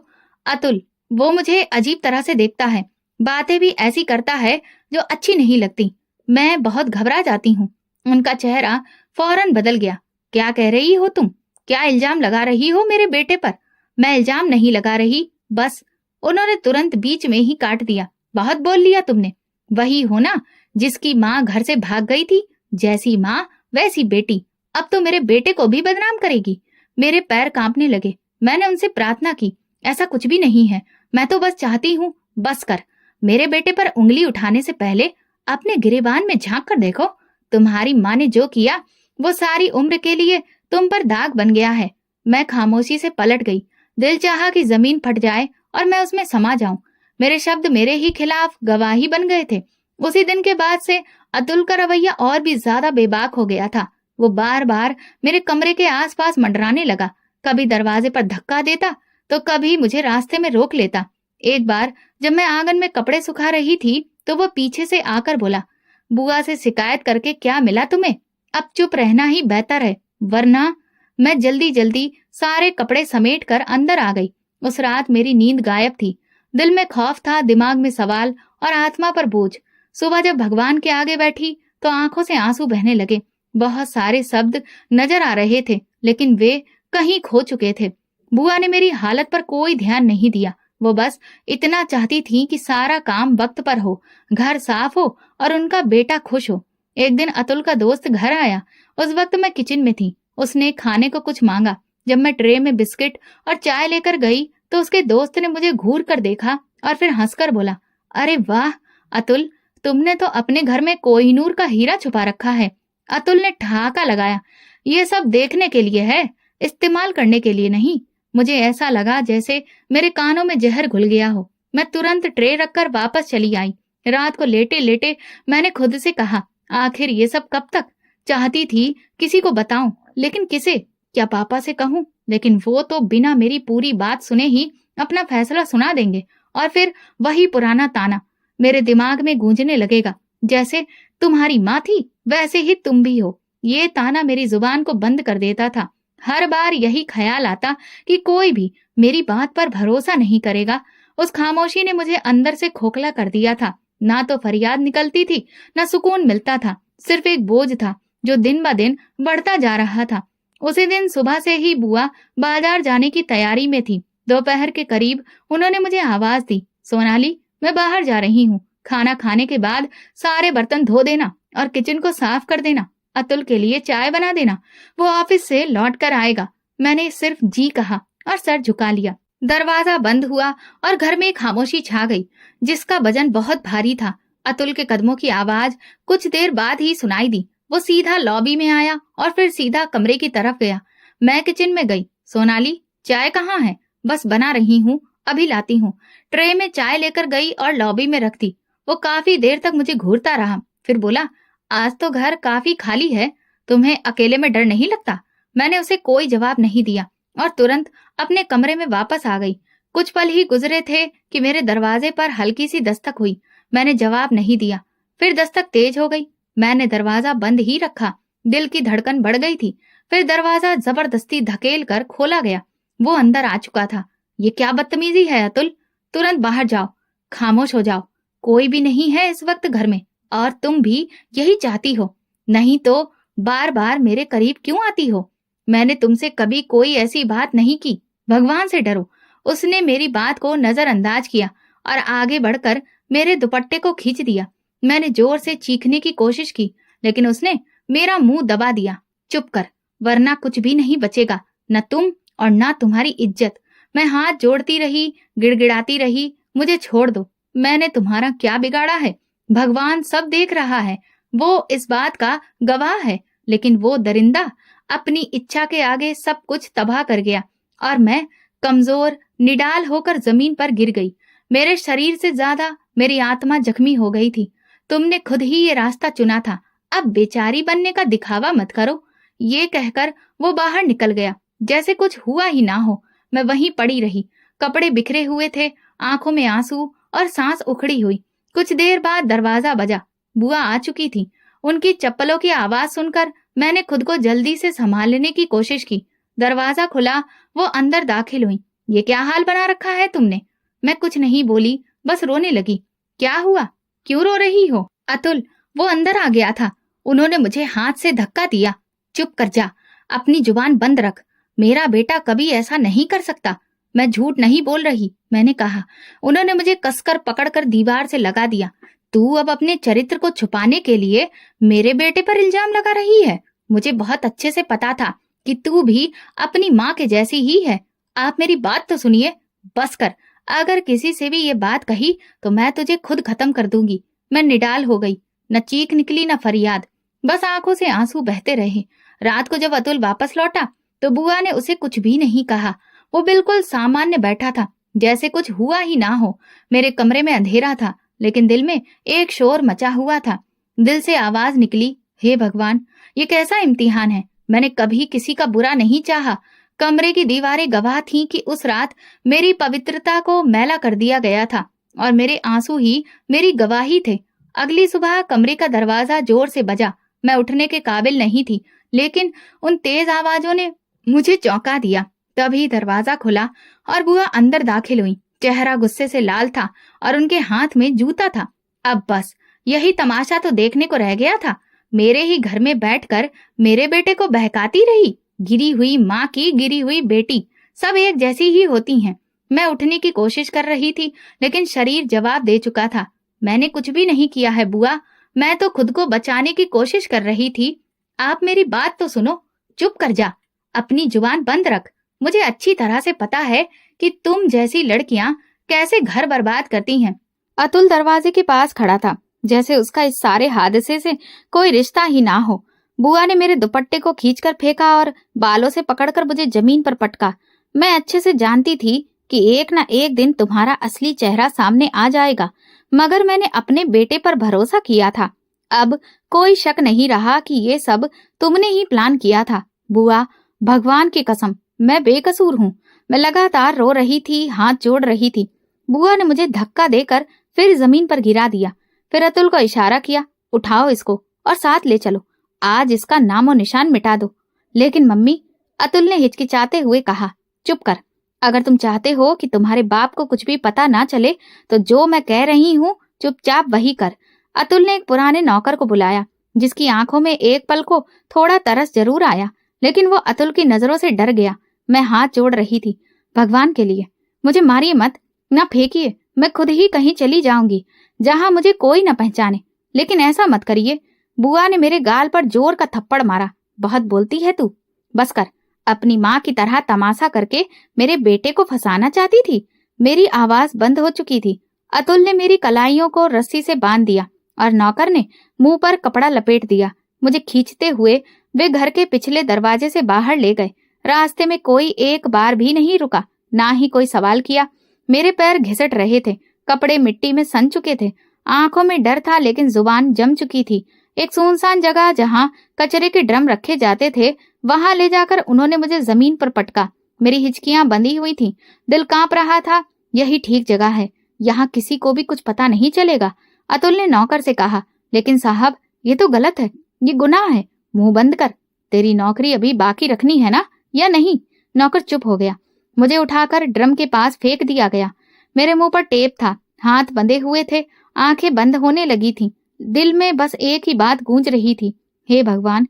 Speaker 1: अतुल, वो मुझे अजीब तरह से देखता है, बातें भी ऐसी करता है जो अच्छी नहीं लगती। मैं बहुत घबरा जाती हूँ। उनका चेहरा फौरन बदल गया। क्या कह रही हो तुम? क्या इल्जाम लगा रही हो मेरे बेटे पर? मैं इल्जाम नहीं लगा रही, बस। उन्होंने तुरंत बीच में ही काट दिया। बहुत बोल लिया तुमने। वही हो ना जिसकी माँ घर से भाग गई थी, जैसी माँ वैसी बेटी। अब तो मेरे बेटे को भी बदनाम करेगी। मेरे पैर कांपने लगे। मैंने उनसे प्रार्थना की, ऐसा कुछ भी नहीं है, मैं तो बस चाहती हूँ, बस कर। मेरे बेटे पर उंगली उठाने से पहले अपने गिरेबान में झांक कर देखो। तुम्हारी माँ ने जो किया वो सारी उम्र के लिए तुम पर दाग बन गया है। मैं खामोशी से पलट गई। दिल चाहा कि जमीन फट जाए और मैं उसमें समा जाऊं। मेरे शब्द मेरे ही खिलाफ गवाही बन गए थे। उसी दिन के बाद से अतुल का रवैया और भी ज्यादा बेबाक हो गया था। वो बार बार मेरे कमरे के आसपास मंडराने लगा। कभी दरवाजे पर धक्का देता तो कभी मुझे रास्ते में रोक लेता। एक बार जब मैं आंगन में कपड़े सुखा रही थी तो वो पीछे से आकर बोला, बुआ से शिकायत करके क्या मिला तुम्हें? अब चुप रहना ही बेहतर है, वरना। मैं जल्दी जल्दी सारे कपड़े समेट कर अंदर आ गई। उस रात मेरी नींद गायब थी। दिल में खौफ था, दिमाग में सवाल और आत्मा पर बोझ। सुबह जब भगवान के आगे बैठी तो आंखों से आंसू बहने लगे। बहुत सारे शब्द नजर आ रहे थे लेकिन वे कहीं खो चुके थे। बुआ ने मेरी हालत पर कोई ध्यान नहीं दिया। वो बस इतना चाहती थी कि सारा काम वक्त पर हो, घर साफ हो और उनका बेटा खुश हो। एक दिन अतुल का दोस्त घर आया। उस वक्त मैं किचन में थी। उसने खाने को कुछ मांगा। जब मैं ट्रे में बिस्किट और चाय लेकर गई तो उसके दोस्त ने मुझे घूर कर देखा और फिर हंसकर बोला, अरे वाह अतुल, तुमने तो अपने घर में कोहिनूर का हीरा छुपा रखा है। अतुल ने ठहाका लगाया, ये सब देखने के लिए है, इस्तेमाल करने के लिए नहीं। मुझे ऐसा लगा जैसे मेरे कानों में जहर घुल गया हो। मैं तुरंत ट्रे रखकर वापस चली आई। रात को लेटे लेटे मैंने खुद से कहा, आखिर ये सब कब तक? चाहती थी किसी को बताऊं, लेकिन किसे? क्या पापा से कहूं? लेकिन वो तो बिना मेरी पूरी बात सुने ही अपना फैसला सुना देंगे और फिर वही पुराना ताना मेरे दिमाग में गूंजने लगेगा, जैसे तुम्हारी माँ थी वैसे ही तुम भी हो। ये ताना मेरी जुबान को बंद कर देता था। हर बार यही ख्याल आता कि कोई भी मेरी बात पर भरोसा नहीं करेगा। उस खामोशी ने मुझे अंदर से खोखला कर दिया था। ना तो फरियाद निकलती थी, ना सुकून मिलता था। सिर्फ एक बोझ था जो दिन ब दिन बढ़ता जा रहा था। उसी दिन सुबह से ही बुआ बाजार जाने की तैयारी में थी। दोपहर के करीब उन्होंने मुझे आवाज दी, सोनाली मैं बाहर जा रही हूँ। खाना खाने के बाद सारे बर्तन धो देना और किचन को साफ कर देना। अतुल के लिए चाय बना देना, वो ऑफिस से लौट कर आएगा। मैंने सिर्फ जी कहा और सर झुका लिया। दरवाजा बंद हुआ और घर में खामोशी छा गई जिसका वजन बहुत भारी था। अतुल के कदमों की आवाज कुछ देर बाद ही सुनाई दी। वो सीधा लॉबी में आया और फिर सीधा कमरे की तरफ गया। मैं किचन में गई। सोनाली चाय कहाँ है? बस बना रही हूँ, अभी लाती हूँ। ट्रे में चाय लेकर गई और लॉबी में रख दी। वो काफी देर तक मुझे घूरता रहा, फिर बोला, आज तो घर काफी खाली है, तुम्हें अकेले में डर नहीं लगता? मैंने उसे कोई जवाब नहीं दिया और तुरंत अपने कमरे में वापस आ गई। कुछ पल ही गुजरे थे कि मेरे दरवाजे पर हल्की सी दस्तक हुई। मैंने जवाब नहीं दिया। फिर दस्तक तेज हो गई। मैंने दरवाजा बंद ही रखा। दिल की धड़कन बढ़ गई थी। फिर दरवाजा जबरदस्ती धकेल कर खोला गया। वो अंदर आ चुका था। ये क्या बदतमीजी है अतुल, तुरंत बाहर जाओ। खामोश हो जाओ। कोई भी नहीं है इस वक्त घर में, और तुम भी यही चाहती हो, नहीं तो बार बार मेरे करीब क्यों आती हो? मैंने तुमसे कभी कोई ऐसी बात नहीं की। भगवान से डरो। उसने मेरी बात को नजरअंदाज किया और आगे बढ़कर मेरे दुपट्टे को खींच दिया। मैंने जोर से चीखने की कोशिश की, लेकिन उसने मेरा मुंह दबा दिया। चुप कर, वरना कुछ भी नहीं बचेगा, न तुम और न तुम्हारी इज्जत। मैं हाथ जोड़ती रही, गिड़गिड़ाती रही, मुझे छोड़ दो। मैंने तुम्हारा क्या बिगाड़ा है? भगवान सब देख रहा है, वो इस बात का गवाह है। लेकिन वो दरिंदा अपनी इच्छा के आगे सब कुछ तबाह कर गया और मैं कमजोर निडाल होकर जमीन पर गिर गई। मेरे शरीर से ज्यादा मेरी आत्मा जख्मी हो गई थी। तुमने खुद ही ये रास्ता चुना था, अब बेचारी बनने का दिखावा मत करो। ये कहकर वो बाहर निकल गया, जैसे कुछ हुआ ही ना हो। मैं वहीं पड़ी रही, कपड़े बिखरे हुए थे, आंखों में आंसू और सांस उखड़ी हुई। कुछ देर बाद दरवाजा बजा। बुआ आ चुकी थी। उनकी चप्पलों की आवाज सुनकर मैंने खुद को जल्दी से संभालने की कोशिश की। दरवाजा खुला, वो अंदर दाखिल हुई। ये क्या हाल बना रखा है तुमने? मैं कुछ नहीं बोली, बस रोने लगी। क्या हुआ? क्यों रो रही हो? अतुल, वो अंदर आ गया था। उन्होंने मुझे हाथ से धक्का दिया। चुप कर जा, अपनी जुबान बंद रख। मेरा बेटा कभी ऐसा नहीं कर सकता। मैं झूठ नहीं बोल रही, मैंने कहा। उन्होंने मुझे कसकर पकड़कर दीवार से लगा दिया। तू अब अपने चरित्र को छुपाने के लिए मेरे बेटे पर इल्जाम लगा रही है। मुझे बहुत अच्छे से पता था कि तू भी अपनी माँ के जैसी ही है। आप मेरी बात तो सुनिए। बस कर, अगर किसी से भी ये बात कही तो मैं तुझे खुद खत्म कर दूंगी। मैं निडाल हो गई, न चीख निकली न फरियाद, बस आंखों से आंसू बहते रहे। रात को जब अतुल वापस लौटा तो बुआ ने उसे कुछ भी नहीं कहा। वो बिल्कुल सामान्य बैठा था, जैसे कुछ हुआ ही ना हो। मेरे कमरे में अंधेरा था, लेकिन दिल में एक शोर मचा हुआ था। दिल से आवाज निकली, हे भगवान, ये कैसा इम्तिहान है? मैंने कभी किसी का बुरा नहीं चाहा। कमरे की दीवारें गवाह थीं कि उस रात मेरी पवित्रता को मैला कर दिया गया था और मेरे आंसू ही मेरी गवाही थे। अगली सुबह कमरे का दरवाजा जोर से बजा। मैं उठने के काबिल नहीं थी, लेकिन उन तेज आवाजों ने मुझे चौंका दिया। तभी दरवाजा खुला और बुआ अंदर दाखिल हुई। चेहरा गुस्से से लाल था और उनके हाथ में जूता था। अब बस यही तमाशा तो देखने को रह गया था। मेरे ही घर में बैठकर मेरे बेटे को बहकाती रही। गिरी हुई माँ की गिरी हुई बेटी, सब एक जैसी ही होती हैं। मैं उठने की कोशिश कर रही थी, लेकिन शरीर जवाब दे चुका था। मैंने कुछ भी नहीं किया है बुआ, मैं तो खुद को बचाने की कोशिश कर रही थी। आप मेरी बात तो सुनो। चुप कर जा, अपनी जुबान बंद रख। मुझे अच्छी तरह से पता है कि तुम जैसी लड़कियां कैसे घर बर्बाद करती हैं। अतुल दरवाजे के पास खड़ा था, जैसे उसका इस सारे हादसे से कोई रिश्ता ही ना हो। बुआ ने मेरे दुपट्टे को खींचकर फेंका और बालों से पकड़कर मुझे जमीन पर पटका। मैं अच्छे से जानती थी कि एक न एक दिन तुम्हारा असली चेहरा सामने आ जाएगा, मगर मैंने अपने बेटे पर भरोसा किया था। अब कोई शक नहीं रहा कि ये सब तुमने ही प्लान किया था। बुआ, भगवान की कसम, मैं बेकसूर हूँ। मैं लगातार रो रही थी, हाथ जोड़ रही थी। बुआ ने मुझे धक्का देकर फिर जमीन पर गिरा दिया। फिर अतुल को इशारा किया, उठाओ इसको और साथ ले चलो, आज इसका नामो निशान मिटा दो। लेकिन मम्मी, अतुल ने हिचकिचाते हुए कहा, चुप कर। अगर तुम चाहते हो कि तुम्हारे बाप को कुछ भी पता ना चले तो जो मैं कह रही हूँ चुपचाप वही कर। अतुल ने एक पुराने नौकर को बुलाया, जिसकी आंखों में एक पल को थोड़ा तरस जरूर आया, लेकिन वो अतुल की नजरों से डर गया। मैं हाथ जोड़ रही थी, भगवान के लिए मुझे मारिए मत, न फेंकिए। मैं खुद ही कहीं चली जाऊंगी जहां मुझे कोई न पहचाने, लेकिन ऐसा मत करिए। बुआ ने मेरे गाल पर जोर का थप्पड़ मारा। बहुत बोलती है तू, बस कर। अपनी माँ की तरह तमाशा करके मेरे बेटे को फंसाना चाहती थी। मेरी आवाज बंद हो चुकी थी। अतुल ने मेरी कलाइयों को रस्सी से बांध दिया और नौकर ने मुंह पर कपड़ा लपेट दिया। मुझे खींचते हुए वे घर के पिछले दरवाजे से बाहर ले गए। रास्ते में कोई एक बार भी नहीं रुका, ना ही कोई सवाल किया। मेरे पैर घिसट रहे थे, कपड़े मिट्टी में सन चुके थे, आंखों में डर था, लेकिन जुबान जम चुकी थी। एक सुनसान जगह जहां कचरे के ड्रम रखे जाते थे, वहां ले जाकर उन्होंने मुझे जमीन पर पटका। मेरी हिचकियां बंधी हुई थी, दिल कांप रहा था। यही ठीक जगह है, यहाँ किसी को भी कुछ पता नहीं चलेगा, अतुल ने नौकर से कहा। लेकिन साहब, ये तो गलत है, ये गुनाह है। मुंह बंद कर। तेरी नौकरी अभी बाकी रखनी है ना, या नहीं? नौकर चुप हो गया। मुझे उठाकर ड्रम के पास फेंक दिया गया। मेरे मुंह पर टेप था, हाथ बंधे हुए थे, आंखें बंद होने लगी थीं। दिल में बस एक ही बात गूंज रही थी, हे भगवान,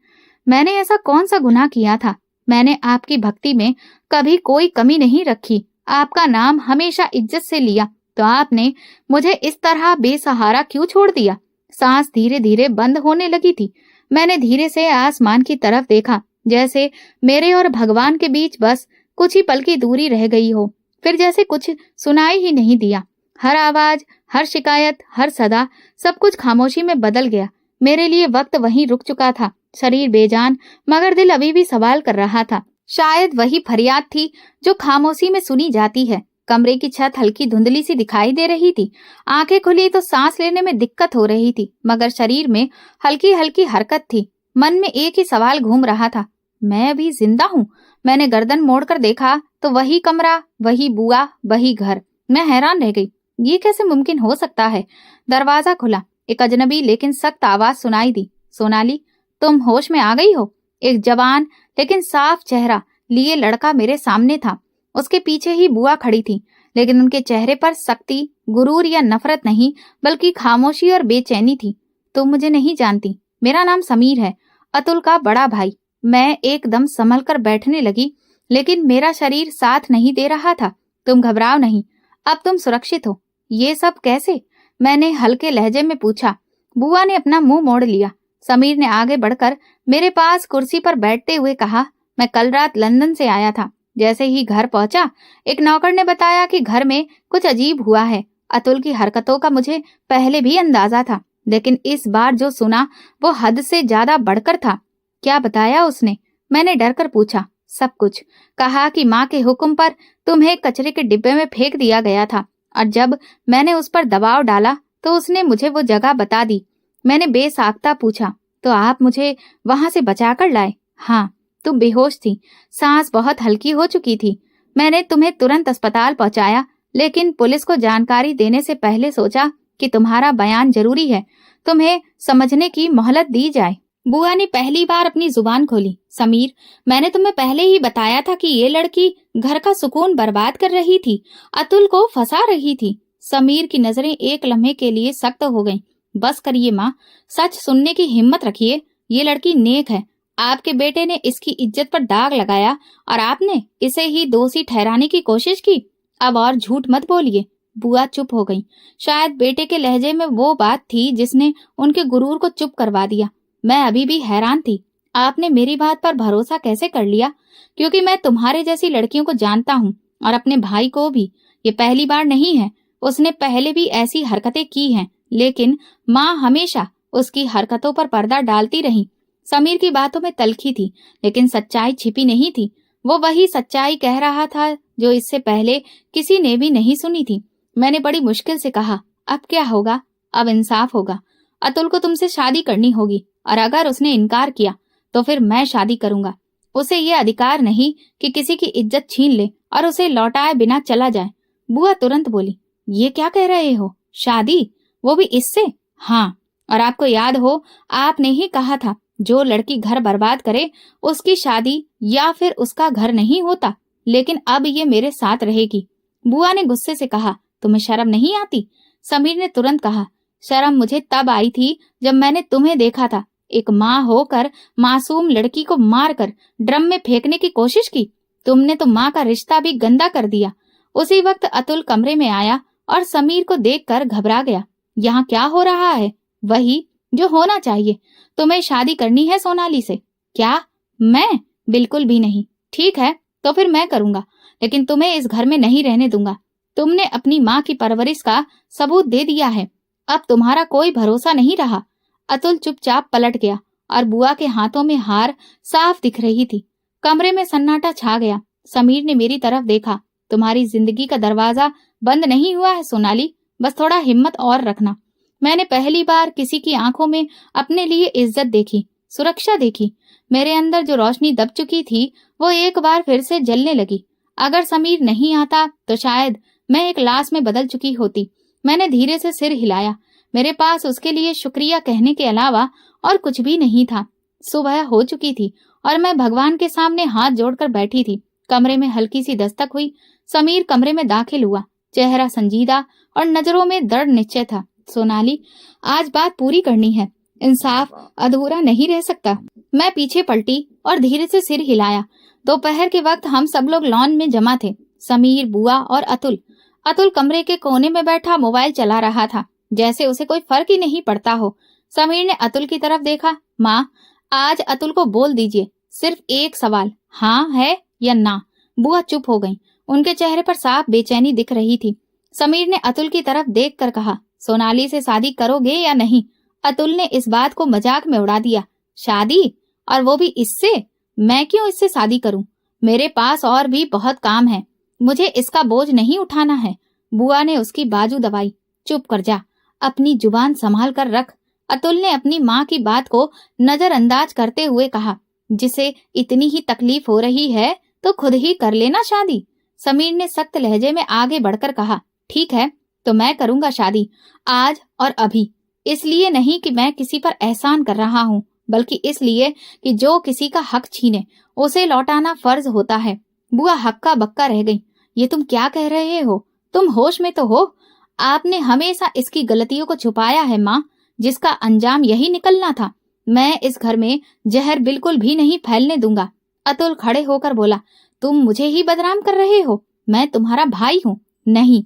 Speaker 1: मैंने ऐसा कौन सा गुनाह किया था? मैंने आपकी भक्ति में कभी कोई कमी नहीं रखी, आपका नाम हमेशा इज्जत से लिया, तो आपने मुझे इस तरह बेसहारा क्यों छोड़ दिया? सांस धीरे धीरे बंद होने लगी थी। मैंने धीरे से आसमान की तरफ देखा, जैसे मेरे और भगवान के बीच बस कुछ ही पल की दूरी रह गई हो। फिर जैसे कुछ सुनाई ही नहीं दिया। हर आवाज, हर शिकायत, हर सदा, सब कुछ खामोशी में बदल गया। मेरे लिए वक्त वहीं रुक चुका था, शरीर बेजान, मगर दिल अभी भी सवाल कर रहा था। शायद वही फरियाद थी जो खामोशी में सुनी जाती है। कमरे की छत हल्की धुंधली सी दिखाई दे रही थी। आंखें खुली तो सांस लेने में दिक्कत हो रही थी, मगर शरीर में हल्की हल्की हरकत थी। मन में एक ही सवाल घूम रहा था, मैं अभी जिंदा हूँ? मैंने गर्दन मोड़कर देखा तो वही कमरा, वही बुआ, वही घर। मैं हैरान रह गई, ये कैसे मुमकिन हो सकता है? दरवाजा खुला। एक अजनबी लेकिन सख्त आवाज सुनाई दी, सोनाली, तुम होश में आ गई हो? एक जवान लेकिन साफ चेहरा लिए लड़का मेरे सामने था। उसके पीछे ही बुआ खड़ी थी, लेकिन उनके चेहरे पर सख्ती, गुरूर या नफरत नहीं, बल्कि खामोशी और बेचैनी थी। तुम मुझे नहीं जानती, मेरा नाम समीर है, अतुल का बड़ा भाई। मैं एकदम संभल कर बैठने लगी, लेकिन मेरा शरीर साथ नहीं दे रहा था। तुम घबराओ नहीं, अब तुम सुरक्षित हो। ये सब कैसे? मैंने हल्के लहजे में पूछा। बुआ ने अपना मुंह मोड़ लिया। समीर ने आगे बढ़कर मेरे पास कुर्सी पर बैठते हुए कहा, मैं कल रात लंदन से आया था। जैसे ही घर पहुंचा, एक नौकर ने बताया कि घर में कुछ अजीब हुआ है। अतुल की हरकतों का मुझे पहले भी अंदाजा था, लेकिन इस बार जो सुना वो हद से ज्यादा बढ़कर था। क्या बताया उसने? मैंने डर कर पूछा। सब कुछ। कहा कि माँ के हुक्म पर तुम्हें कचरे के डिब्बे में फेंक दिया गया था, और जब मैंने उस पर दबाव डाला तो उसने मुझे वो जगह बता दी। मैंने बेसाख्ता पूछा, तो आप मुझे वहां से बचा कर लाए? हाँ, तुम बेहोश थी, सांस बहुत हल्की हो चुकी थी। मैंने तुम्हें तुरंत अस्पताल पहुंचाया, लेकिन पुलिस को जानकारी देने से पहले सोचा कि तुम्हारा बयान जरूरी है, तुम्हें समझने की मोहलत दी जाए। बुआ ने पहली बार अपनी जुबान खोली। समीर, मैंने तुम्हें पहले ही बताया था कि ये लड़की घर का सुकून बर्बाद कर रही थी, अतुल को फंसा रही थी। समीर की नजरें एक लम्हे के लिए सख्त हो गईं। बस करिए माँ, सच सुनने की हिम्मत रखिए। ये लड़की नेक है। आपके बेटे ने इसकी इज्जत पर दाग लगाया और आपने इसे ही दोषी ठहराने की कोशिश की। अब और झूठ मत बोलिए। बुआ चुप हो गई। शायद बेटे के लहजे में वो बात थी जिसने उनके गुरूर को चुप करवा दिया। मैं अभी भी हैरान थी, आपने मेरी बात पर भरोसा कैसे कर लिया? क्योंकि मैं तुम्हारे जैसी लड़कियों को जानता हूँ, और अपने भाई को भी। ये पहली बार नहीं है, उसने पहले भी ऐसी हरकतें की हैं, लेकिन माँ हमेशा उसकी हरकतों पर पर्दा डालती रही। समीर की बातों में तल्खी थी, लेकिन सच्चाई छिपी नहीं थी। वो वही सच्चाई कह रहा था जो इससे पहले किसी ने भी नहीं सुनी थी। मैंने बड़ी मुश्किल से कहा, अब क्या होगा? अब इंसाफ होगा। अतुल को तुमसे शादी करनी होगी, और अगर उसने इनकार किया तो फिर मैं शादी करूंगा। उसे ये अधिकार नहीं कि किसी की इज्जत छीन ले और उसे लौटाए बिना चला जाए। बुआ तुरंत बोली, ये क्या कह रहे हो? शादी? वो भी इससे? हाँ, और आपको याद हो, आपने ही कहा था जो लड़की घर बर्बाद करे उसकी शादी या फिर उसका घर नहीं होता। लेकिन अब ये मेरे साथ रहेगी। बुआ ने गुस्से से कहा, तुम्हें शर्म नहीं आती? समीर ने तुरंत कहा, शर्म मुझे तब आई थी जब मैंने तुम्हें देखा था। एक माँ होकर मासूम लड़की को मारकर ड्रम में फेंकने की कोशिश की। तुमने तो माँ का रिश्ता भी गंदा कर दिया। उसी वक्त अतुल कमरे में आया और समीर को देखकर घबरा गया। यहाँ क्या हो रहा है? वही जो होना चाहिए। तुम्हें शादी करनी है सोनाली से? क्या? मैं? बिल्कुल भी नहीं। ठीक है, तो फिर मैं करूंगा, लेकिन तुम्हें इस घर में नहीं रहने दूंगा। तुमने अपनी माँ की परवरिश का सबूत दे दिया है, अब तुम्हारा कोई भरोसा नहीं रहा। अतुल चुपचाप पलट गया और बुआ के हाथों में हार साफ दिख रही थी। कमरे में सन्नाटा छा गया। समीर ने मेरी तरफ देखा। तुम्हारी जिंदगी का दरवाजा बंद नहीं हुआ है सोनाली, बस थोड़ा हिम्मत और रखना। मैंने पहली बार किसी की आंखों में अपने लिए इज्जत देखी, सुरक्षा देखी। मेरे अंदर जो रोशनी दब चुकी थी वो एक बार फिर से जलने लगी। अगर समीर नहीं आता तो शायद मैं एक लाश में बदल चुकी होती। मैंने धीरे से सिर हिलाया। मेरे पास उसके लिए शुक्रिया कहने के अलावा और कुछ भी नहीं था। सुबह हो चुकी थी और मैं भगवान के सामने हाथ जोड़कर बैठी थी। कमरे में हल्की सी दस्तक हुई। समीर कमरे में दाखिल हुआ। चेहरा संजीदा और नजरों में दृढ़ निश्चय था। सोनाली, आज बात पूरी करनी है, इंसाफ अधूरा नहीं रह सकता। मैं पीछे पलटी और धीरे से सिर हिलाया। दोपहर के वक्त हम सब लोग लॉन में जमा थे, समीर, बुआ और अतुल। अतुल कमरे के कोने में बैठा मोबाइल चला रहा था, जैसे उसे कोई फर्क ही नहीं पड़ता हो। समीर ने अतुल की तरफ देखा। माँ, आज अतुल को बोल दीजिए, सिर्फ एक सवाल, हाँ है या ना। बुआ चुप हो गई, उनके चेहरे पर साफ बेचैनी दिख रही थी। समीर ने अतुल की तरफ देखकर कहा, सोनाली से शादी करोगे या नहीं? अतुल ने इस बात को मजाक में उड़ा दिया। शादी? और वो भी इससे? मैं क्यों इससे शादी करूं? मेरे पास और भी बहुत काम है, मुझे इसका बोझ नहीं उठाना है। बुआ ने उसकी बाजू दबाई। चुप कर जा, अपनी जुबान संभाल कर रख। अतुल ने अपनी माँ की बात को नजरअंदाज करते हुए कहा, जिसे इतनी ही तकलीफ हो रही है तो खुद ही कर लेना शादी। समीर ने सख्त लहजे में आगे बढ़कर कहा, ठीक है तो मैं करूंगा शादी, आज और अभी। इसलिए नहीं कि मैं किसी पर एहसान कर रहा हूँ, बल्कि इसलिए कि जो किसी का हक छीने उसे लौटाना फर्ज होता है। बुआ हक्का बक्का रह गई। ये तुम क्या कह रहे हो? तुम होश में तो हो? आपने हमेशा इसकी गलतियों को छुपाया है माँ, जिसका अंजाम यही निकलना था। मैं इस घर में जहर बिल्कुल भी नहीं फैलने दूंगा। अतुल खड़े होकर बोला, तुम मुझे ही बदनाम कर रहे हो? मैं तुम्हारा भाई हूँ? नहीं,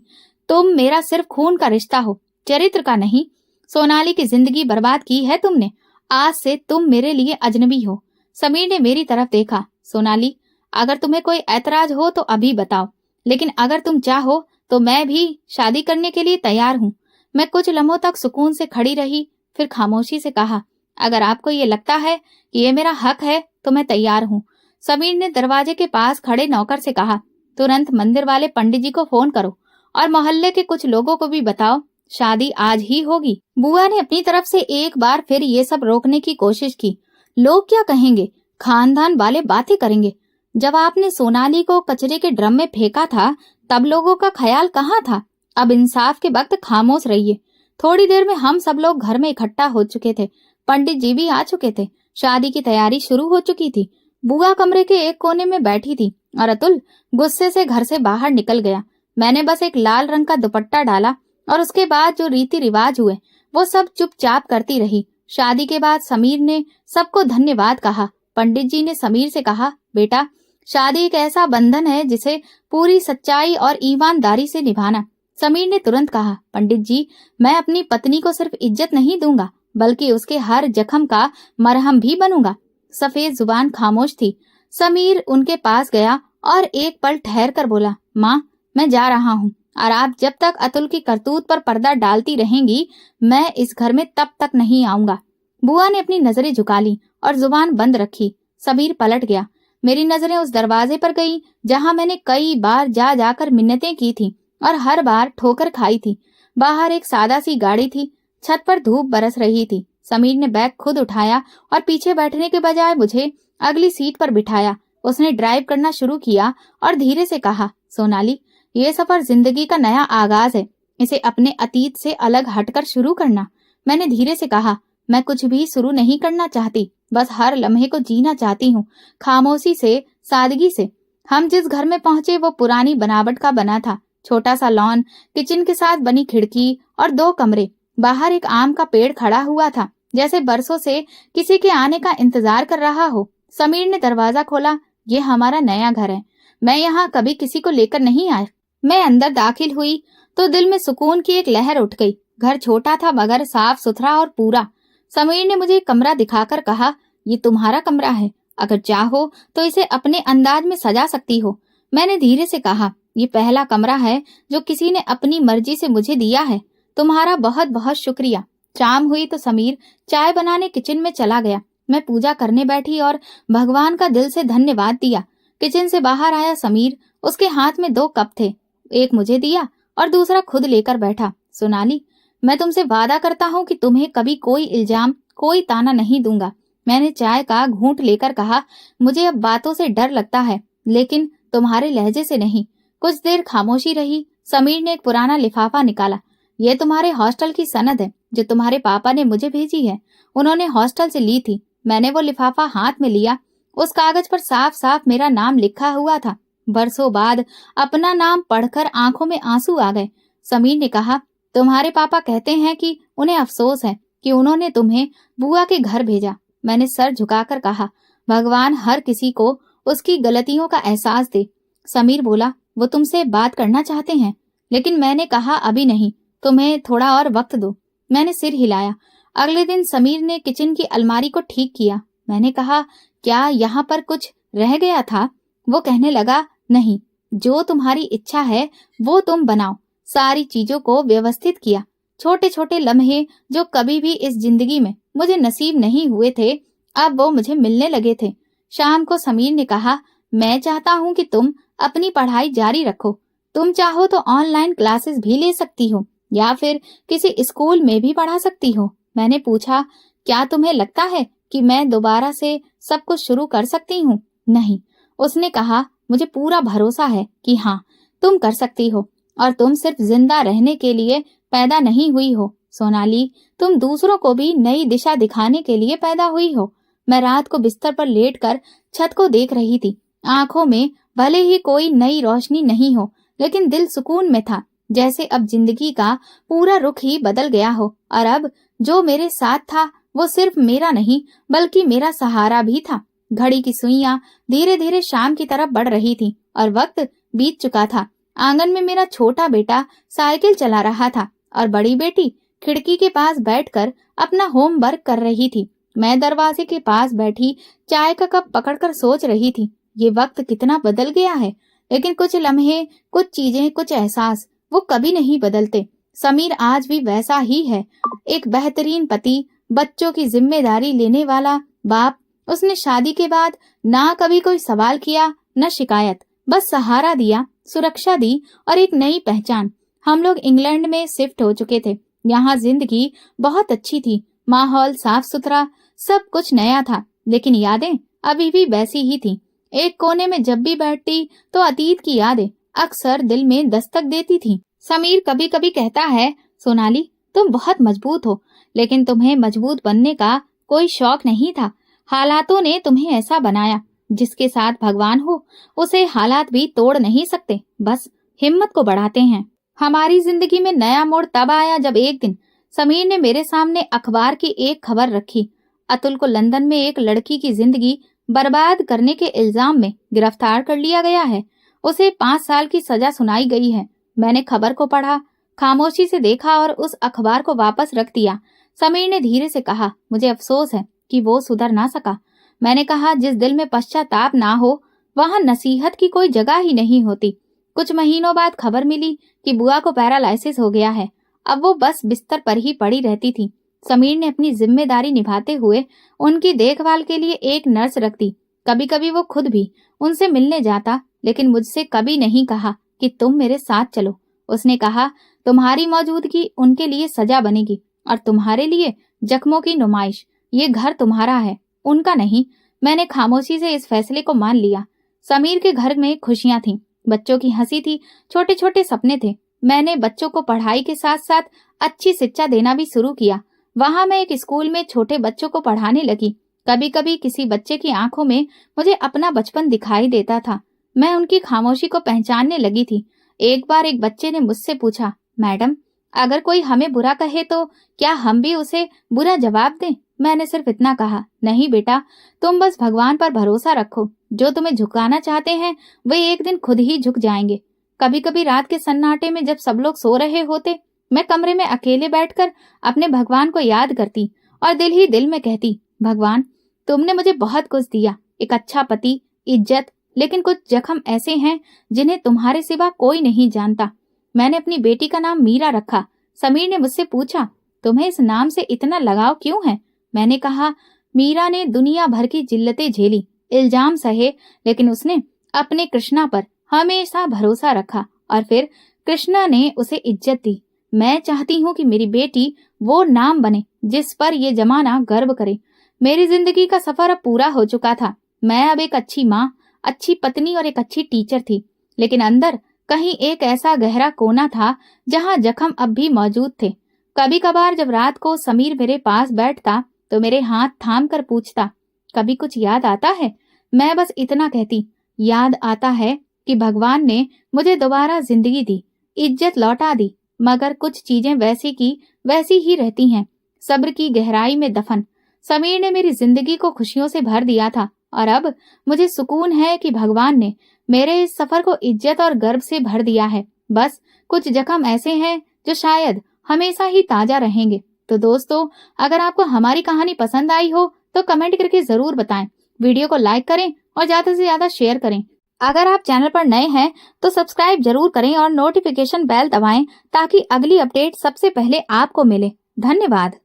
Speaker 1: तुम मेरा सिर्फ खून का रिश्ता हो, चरित्र का नहीं। सोनाली की जिंदगी बर्बाद की है तुमने, आज से तुम मेरे लिए अजनबी हो। समीर ने मेरी तरफ देखा। सोनाली, अगर तुम्हें कोई ऐतराज हो तो अभी बताओ, लेकिन अगर तुम चाहो तो मैं भी शादी करने के लिए तैयार हूँ। मैं कुछ लम्हों तक सुकून से खड़ी रही, फिर खामोशी से कहा, अगर आपको ये लगता है कि ये मेरा हक है तो मैं तैयार हूँ। समीर ने दरवाजे के पास खड़े नौकर से कहा, तुरंत मंदिर वाले पंडित जी को फोन करो और मोहल्ले के कुछ लोगों को भी बताओ, शादी आज ही होगी। बुआ ने अपनी तरफ से एक बार फिर ये सब रोकने की कोशिश की। लोग क्या कहेंगे? खानदान वाले बातें करेंगे। जब आपने सोनाली को कचरे के ड्रम में फेंका था तब लोगों का ख्याल कहाँ था? अब इंसाफ के वक्त खामोश रहिए। थोड़ी देर में हम सब लोग घर में इकट्ठा हो चुके थे, पंडित जी भी आ चुके थे, शादी की तैयारी शुरू हो चुकी थी। बुआ कमरे के एक कोने में बैठी थी और अतुल गुस्से से घर से बाहर निकल गया। मैंने बस एक लाल रंग का दुपट्टा डाला और उसके बाद जो रीति रिवाज हुए वो सब चुपचाप करती रही। शादी के बाद समीर ने सबको धन्यवाद कहा। पंडित जी ने समीर से कहा, बेटा, शादी एक ऐसा बंधन है जिसे पूरी सच्चाई और ईमानदारी से निभाना। समीर ने तुरंत कहा, पंडित जी, मैं अपनी पत्नी को सिर्फ इज्जत नहीं दूंगा बल्कि उसके हर जख्म का मरहम भी बनूंगा। सफेद जुबान खामोश थी। समीर उनके पास गया और एक पल ठहर कर बोला, माँ, मैं जा रहा हूँ और आप जब तक अतुल की करतूत पर पर्दा डालती रहेंगी मैं इस घर में तब तक नहीं आऊंगा। बुआ ने अपनी नजरें झुका ली और जुबान बंद रखी। समीर पलट गया। मेरी नजरें उस दरवाजे पर गई जहां मैंने कई बार जा जाकर मिन्नतें की थी और हर बार ठोकर खाई थी। बाहर एक सादा सी गाड़ी थी, छत पर धूप बरस रही थी। समीर ने बैग खुद उठाया और पीछे बैठने के बजाय मुझे अगली सीट पर बिठाया। उसने ड्राइव करना शुरू किया और धीरे से कहा, सोनाली, ये सफर जिंदगी का नया आगाज है, इसे अपने अतीत से अलग हटकर शुरू करना। मैंने धीरे से कहा, मैं कुछ भी शुरू नहीं करना चाहती, बस हर लम्हे को जीना चाहती हूँ, खामोशी से, सादगी से। हम जिस घर में पहुंचे वो पुरानी बनावट का बना था। छोटा सा लॉन, किचन के साथ बनी खिड़की और 2 कमरे। बाहर एक आम का पेड़ खड़ा हुआ था, जैसे बरसों से किसी के आने का इंतजार कर रहा हो। समीर ने दरवाजा खोला। ये हमारा नया घर है, मैं यहाँ कभी किसी को लेकर नहीं आया। मैं अंदर दाखिल हुई तो दिल में सुकून की एक लहर उठ गई। घर छोटा था मगर साफ सुथरा और पूरा। समीर ने मुझे कमरा दिखाकर कहा, ये तुम्हारा कमरा है, अगर चाहो तो इसे अपने अंदाज में सजा सकती हो। मैंने धीरे से कहा, ये पहला कमरा है जो किसी ने अपनी मर्जी से मुझे दिया है। तुम्हारा बहुत बहुत शुक्रिया। शाम हुई तो समीर चाय बनाने किचन में चला गया। मैं पूजा करने बैठी और भगवान का दिल से धन्यवाद दिया। किचन से बाहर आया समीर, उसके हाथ में 2 कप थे, एक मुझे दिया और दूसरा खुद लेकर बैठा। सोनाली, मैं तुमसे वादा करता हूँ कि तुम्हें कभी कोई इल्जाम, कोई ताना नहीं दूंगा। मैंने चाय का घूंट लेकर कहा, मुझे अब बातों से डर लगता है, लेकिन तुम्हारे लहजे से नहीं। कुछ देर खामोशी रही। समीर ने एक पुराना लिफाफा निकाला। ये तुम्हारे हॉस्टल की सनद है जो तुम्हारे पापा ने मुझे भेजी है, उन्होंने हॉस्टल से ली थी। मैंने वो लिफाफा हाथ में लिया। उस कागज पर साफ साफ मेरा नाम लिखा हुआ था। बरसों बाद अपना नाम पढ़कर आंखों में आंसू आ गए। समीर ने कहा, तुम्हारे पापा कहते हैं कि उन्हें अफसोस है कि उन्होंने तुम्हें बुआ के घर भेजा। मैंने सर झुकाकर कहा, भगवान हर किसी को उसकी गलतियों का एहसास दे। समीर बोला, वो तुमसे बात करना चाहते हैं। लेकिन मैंने कहा, अभी नहीं, तुम्हें थोड़ा और वक्त दो। मैंने सिर हिलाया। अगले दिन समीर ने किचन की अलमारी को ठीक किया। मैंने कहा, क्या यहाँ पर कुछ रह गया था? वो कहने लगा, नहीं, जो तुम्हारी इच्छा है वो तुम बनाओ। सारी चीजों को व्यवस्थित किया। छोटे छोटे लम्हे जो कभी भी इस जिंदगी में मुझे नसीब नहीं हुए थे, अब वो मुझे मिलने लगे थे। शाम को समीर ने कहा, मैं चाहता हूँ कि तुम अपनी पढ़ाई जारी रखो। तुम चाहो तो ऑनलाइन क्लासेस भी ले सकती हो या फिर किसी स्कूल में भी पढ़ा सकती हो। मैंने पूछा, क्या तुम्हें लगता है कि मैं दोबारा से सब कुछ शुरू कर सकती हूँ? नहीं। उसने कहा, मुझे पूरा भरोसा है कि हाँ, तुम कर सकती हो और तुम सिर्फ जिंदा रहने के लिए पैदा नहीं हुई हो सोनाली, तुम दूसरों को भी नई दिशा दिखाने के लिए पैदा हुई हो। मैं रात को बिस्तर पर लेटकर छत को देख रही थी। आंखों में भले ही कोई नई रोशनी नहीं हो, लेकिन दिल सुकून में था, जैसे अब जिंदगी का पूरा रुख ही बदल गया हो। और अब जो मेरे साथ था वो सिर्फ मेरा नहीं बल्कि मेरा सहारा भी था। घड़ी की सुइयां धीरे धीरे शाम की तरफ बढ़ रही थी और वक्त बीत चुका था। आंगन में मेरा छोटा बेटा साइकिल चला रहा था और बड़ी बेटी खिड़की के पास बैठकर अपना होमवर्क कर रही थी। मैं दरवाजे के पास बैठी चाय का कप पकड़कर सोच रही थी, ये वक्त कितना बदल गया है, लेकिन कुछ लम्हे, कुछ चीजें, कुछ एहसास वो कभी नहीं बदलते। समीर आज भी वैसा ही है, एक बेहतरीन पति, बच्चों की जिम्मेदारी लेने वाला बाप। उसने शादी के बाद ना कभी कोई सवाल किया, न शिकायत, बस सहारा दिया, सुरक्षा दी और एक नई पहचान। हम लोग इंग्लैंड में शिफ्ट हो चुके थे। यहाँ जिंदगी बहुत अच्छी थी, माहौल साफ सुथरा, सब कुछ नया था, लेकिन यादें अभी भी वैसी ही थी। एक कोने में जब भी बैठती तो अतीत की यादें अक्सर दिल में दस्तक देती थी। समीर कभी कभी कहता है, सोनाली तुम बहुत मजबूत हो, लेकिन तुम्हें मजबूत बनने का कोई शौक नहीं था। हालातों ने तुम्हें ऐसा बनाया। जिसके साथ भगवान हो उसे हालात भी तोड़ नहीं सकते, बस हिम्मत को बढ़ाते हैं। हमारी जिंदगी में नया मोड़ तब आया जब एक दिन समीर ने मेरे सामने अखबार की एक खबर रखी। अतुल को लंदन में एक लड़की की जिंदगी बर्बाद करने के इल्जाम में गिरफ्तार कर लिया गया है। उसे 5 साल की सजा सुनाई गई है। मैंने खबर को पढ़ा, खामोशी से देखा और उस अखबार को वापस रख दिया। समीर ने धीरे से कहा, मुझे अफसोस है कि वो सुधर ना सका। मैंने कहा, जिस दिल में पश्चाताप ना हो वहां नसीहत की कोई जगह ही नहीं होती। कुछ महीनों बाद खबर मिली कि बुआ को पैरालाइसिस हो गया है। अब वो बस बिस्तर पर ही पड़ी रहती थी। समीर ने अपनी जिम्मेदारी निभाते हुए उनकी देखभाल के लिए एक नर्स रख दी। कभी कभी वो खुद भी उनसे मिलने जाता, लेकिन मुझसे कभी नहीं कहा कि तुम मेरे साथ चलो। उसने कहा, तुम्हारी मौजूदगी उनके लिए सजा बनेगी और तुम्हारे लिए जख्मों की नुमाइश। ये घर तुम्हारा है, उनका नहीं। मैंने खामोशी से इस फैसले को मान लिया। समीर के घर में खुशियां थीं, बच्चों की हंसी थी, छोटे छोटे सपने थे। मैंने बच्चों को पढ़ाई के साथ साथ अच्छी शिक्षा देना भी शुरू किया। वहां मैं एक स्कूल में छोटे बच्चों को पढ़ाने लगी। कभी कभी किसी बच्चे की आंखों में मुझे अपना बचपन दिखाई देता था। मैं उनकी खामोशी को पहचानने लगी थी। एक बार एक बच्चे ने मुझसे पूछा, मैडम, अगर कोई हमें बुरा कहे तो क्या हम भी उसे बुरा जवाब दें? मैंने सिर्फ इतना कहा, नहीं बेटा, तुम बस भगवान पर भरोसा रखो। जो तुम्हें झुकाना चाहते हैं वे एक दिन खुद ही झुक जाएंगे। कभी कभी रात के सन्नाटे में जब सब लोग सो रहे होते, मैं कमरे में अकेले बैठकर अपने भगवान को याद करती और दिल ही दिल में कहती, भगवान, तुमने मुझे बहुत कुछ दिया, एक अच्छा पति, इज्जत, लेकिन कुछ जख्म ऐसे हैं जिन्हें तुम्हारे सिवा कोई नहीं जानता। मैंने अपनी बेटी का नाम मीरा रखा। समीर ने मुझसे पूछा, तुम्हें इस नाम से इतना लगाव क्यों है? मैंने कहा, मीरा ने दुनिया भर की जिल्लतें झेली, इल्जाम सहे, लेकिन उसने अपने कृष्णा पर हमेशा भरोसा रखा और फिर कृष्णा ने उसे इज्जत दी। मैं चाहती हूँ कि मेरी बेटी वो नाम बने जिस पर ये जमाना गर्व करे। मेरी जिंदगी का सफर अब पूरा हो चुका था। मैं अब एक अच्छी माँ, अच्छी पत्नी और एक अच्छी टीचर थी, लेकिन अंदर कहीं एक ऐसा गहरा कोना था जहाँ जख्म अब भी मौजूद थे। कभी कभार जब रात को समीर मेरे पास बैठता तो मेरे हाथ थाम कर पूछता, कभी कुछ याद आता है? मैं बस इतना कहती, याद आता है कि भगवान ने मुझे दोबारा जिंदगी दी, इज्जत लौटा दी, मगर कुछ चीजें वैसी की वैसी ही रहती हैं, सब्र की गहराई में दफन। समीर ने मेरी जिंदगी को खुशियों से भर दिया था और अब मुझे सुकून है कि भगवान ने मेरे इस सफर को इज्जत और गर्व से भर दिया है। बस कुछ जख्म ऐसे हैं जो शायद हमेशा ही ताजा रहेंगे। तो दोस्तों, अगर आपको हमारी कहानी पसंद आई हो तो कमेंट करके जरूर बताएं। वीडियो को लाइक करें और ज्यादा से ज्यादा शेयर करें। अगर आप चैनल पर नए हैं तो सब्सक्राइब जरूर करें और नोटिफिकेशन बेल दबाएं ताकि अगली अपडेट सबसे पहले आपको मिले। धन्यवाद।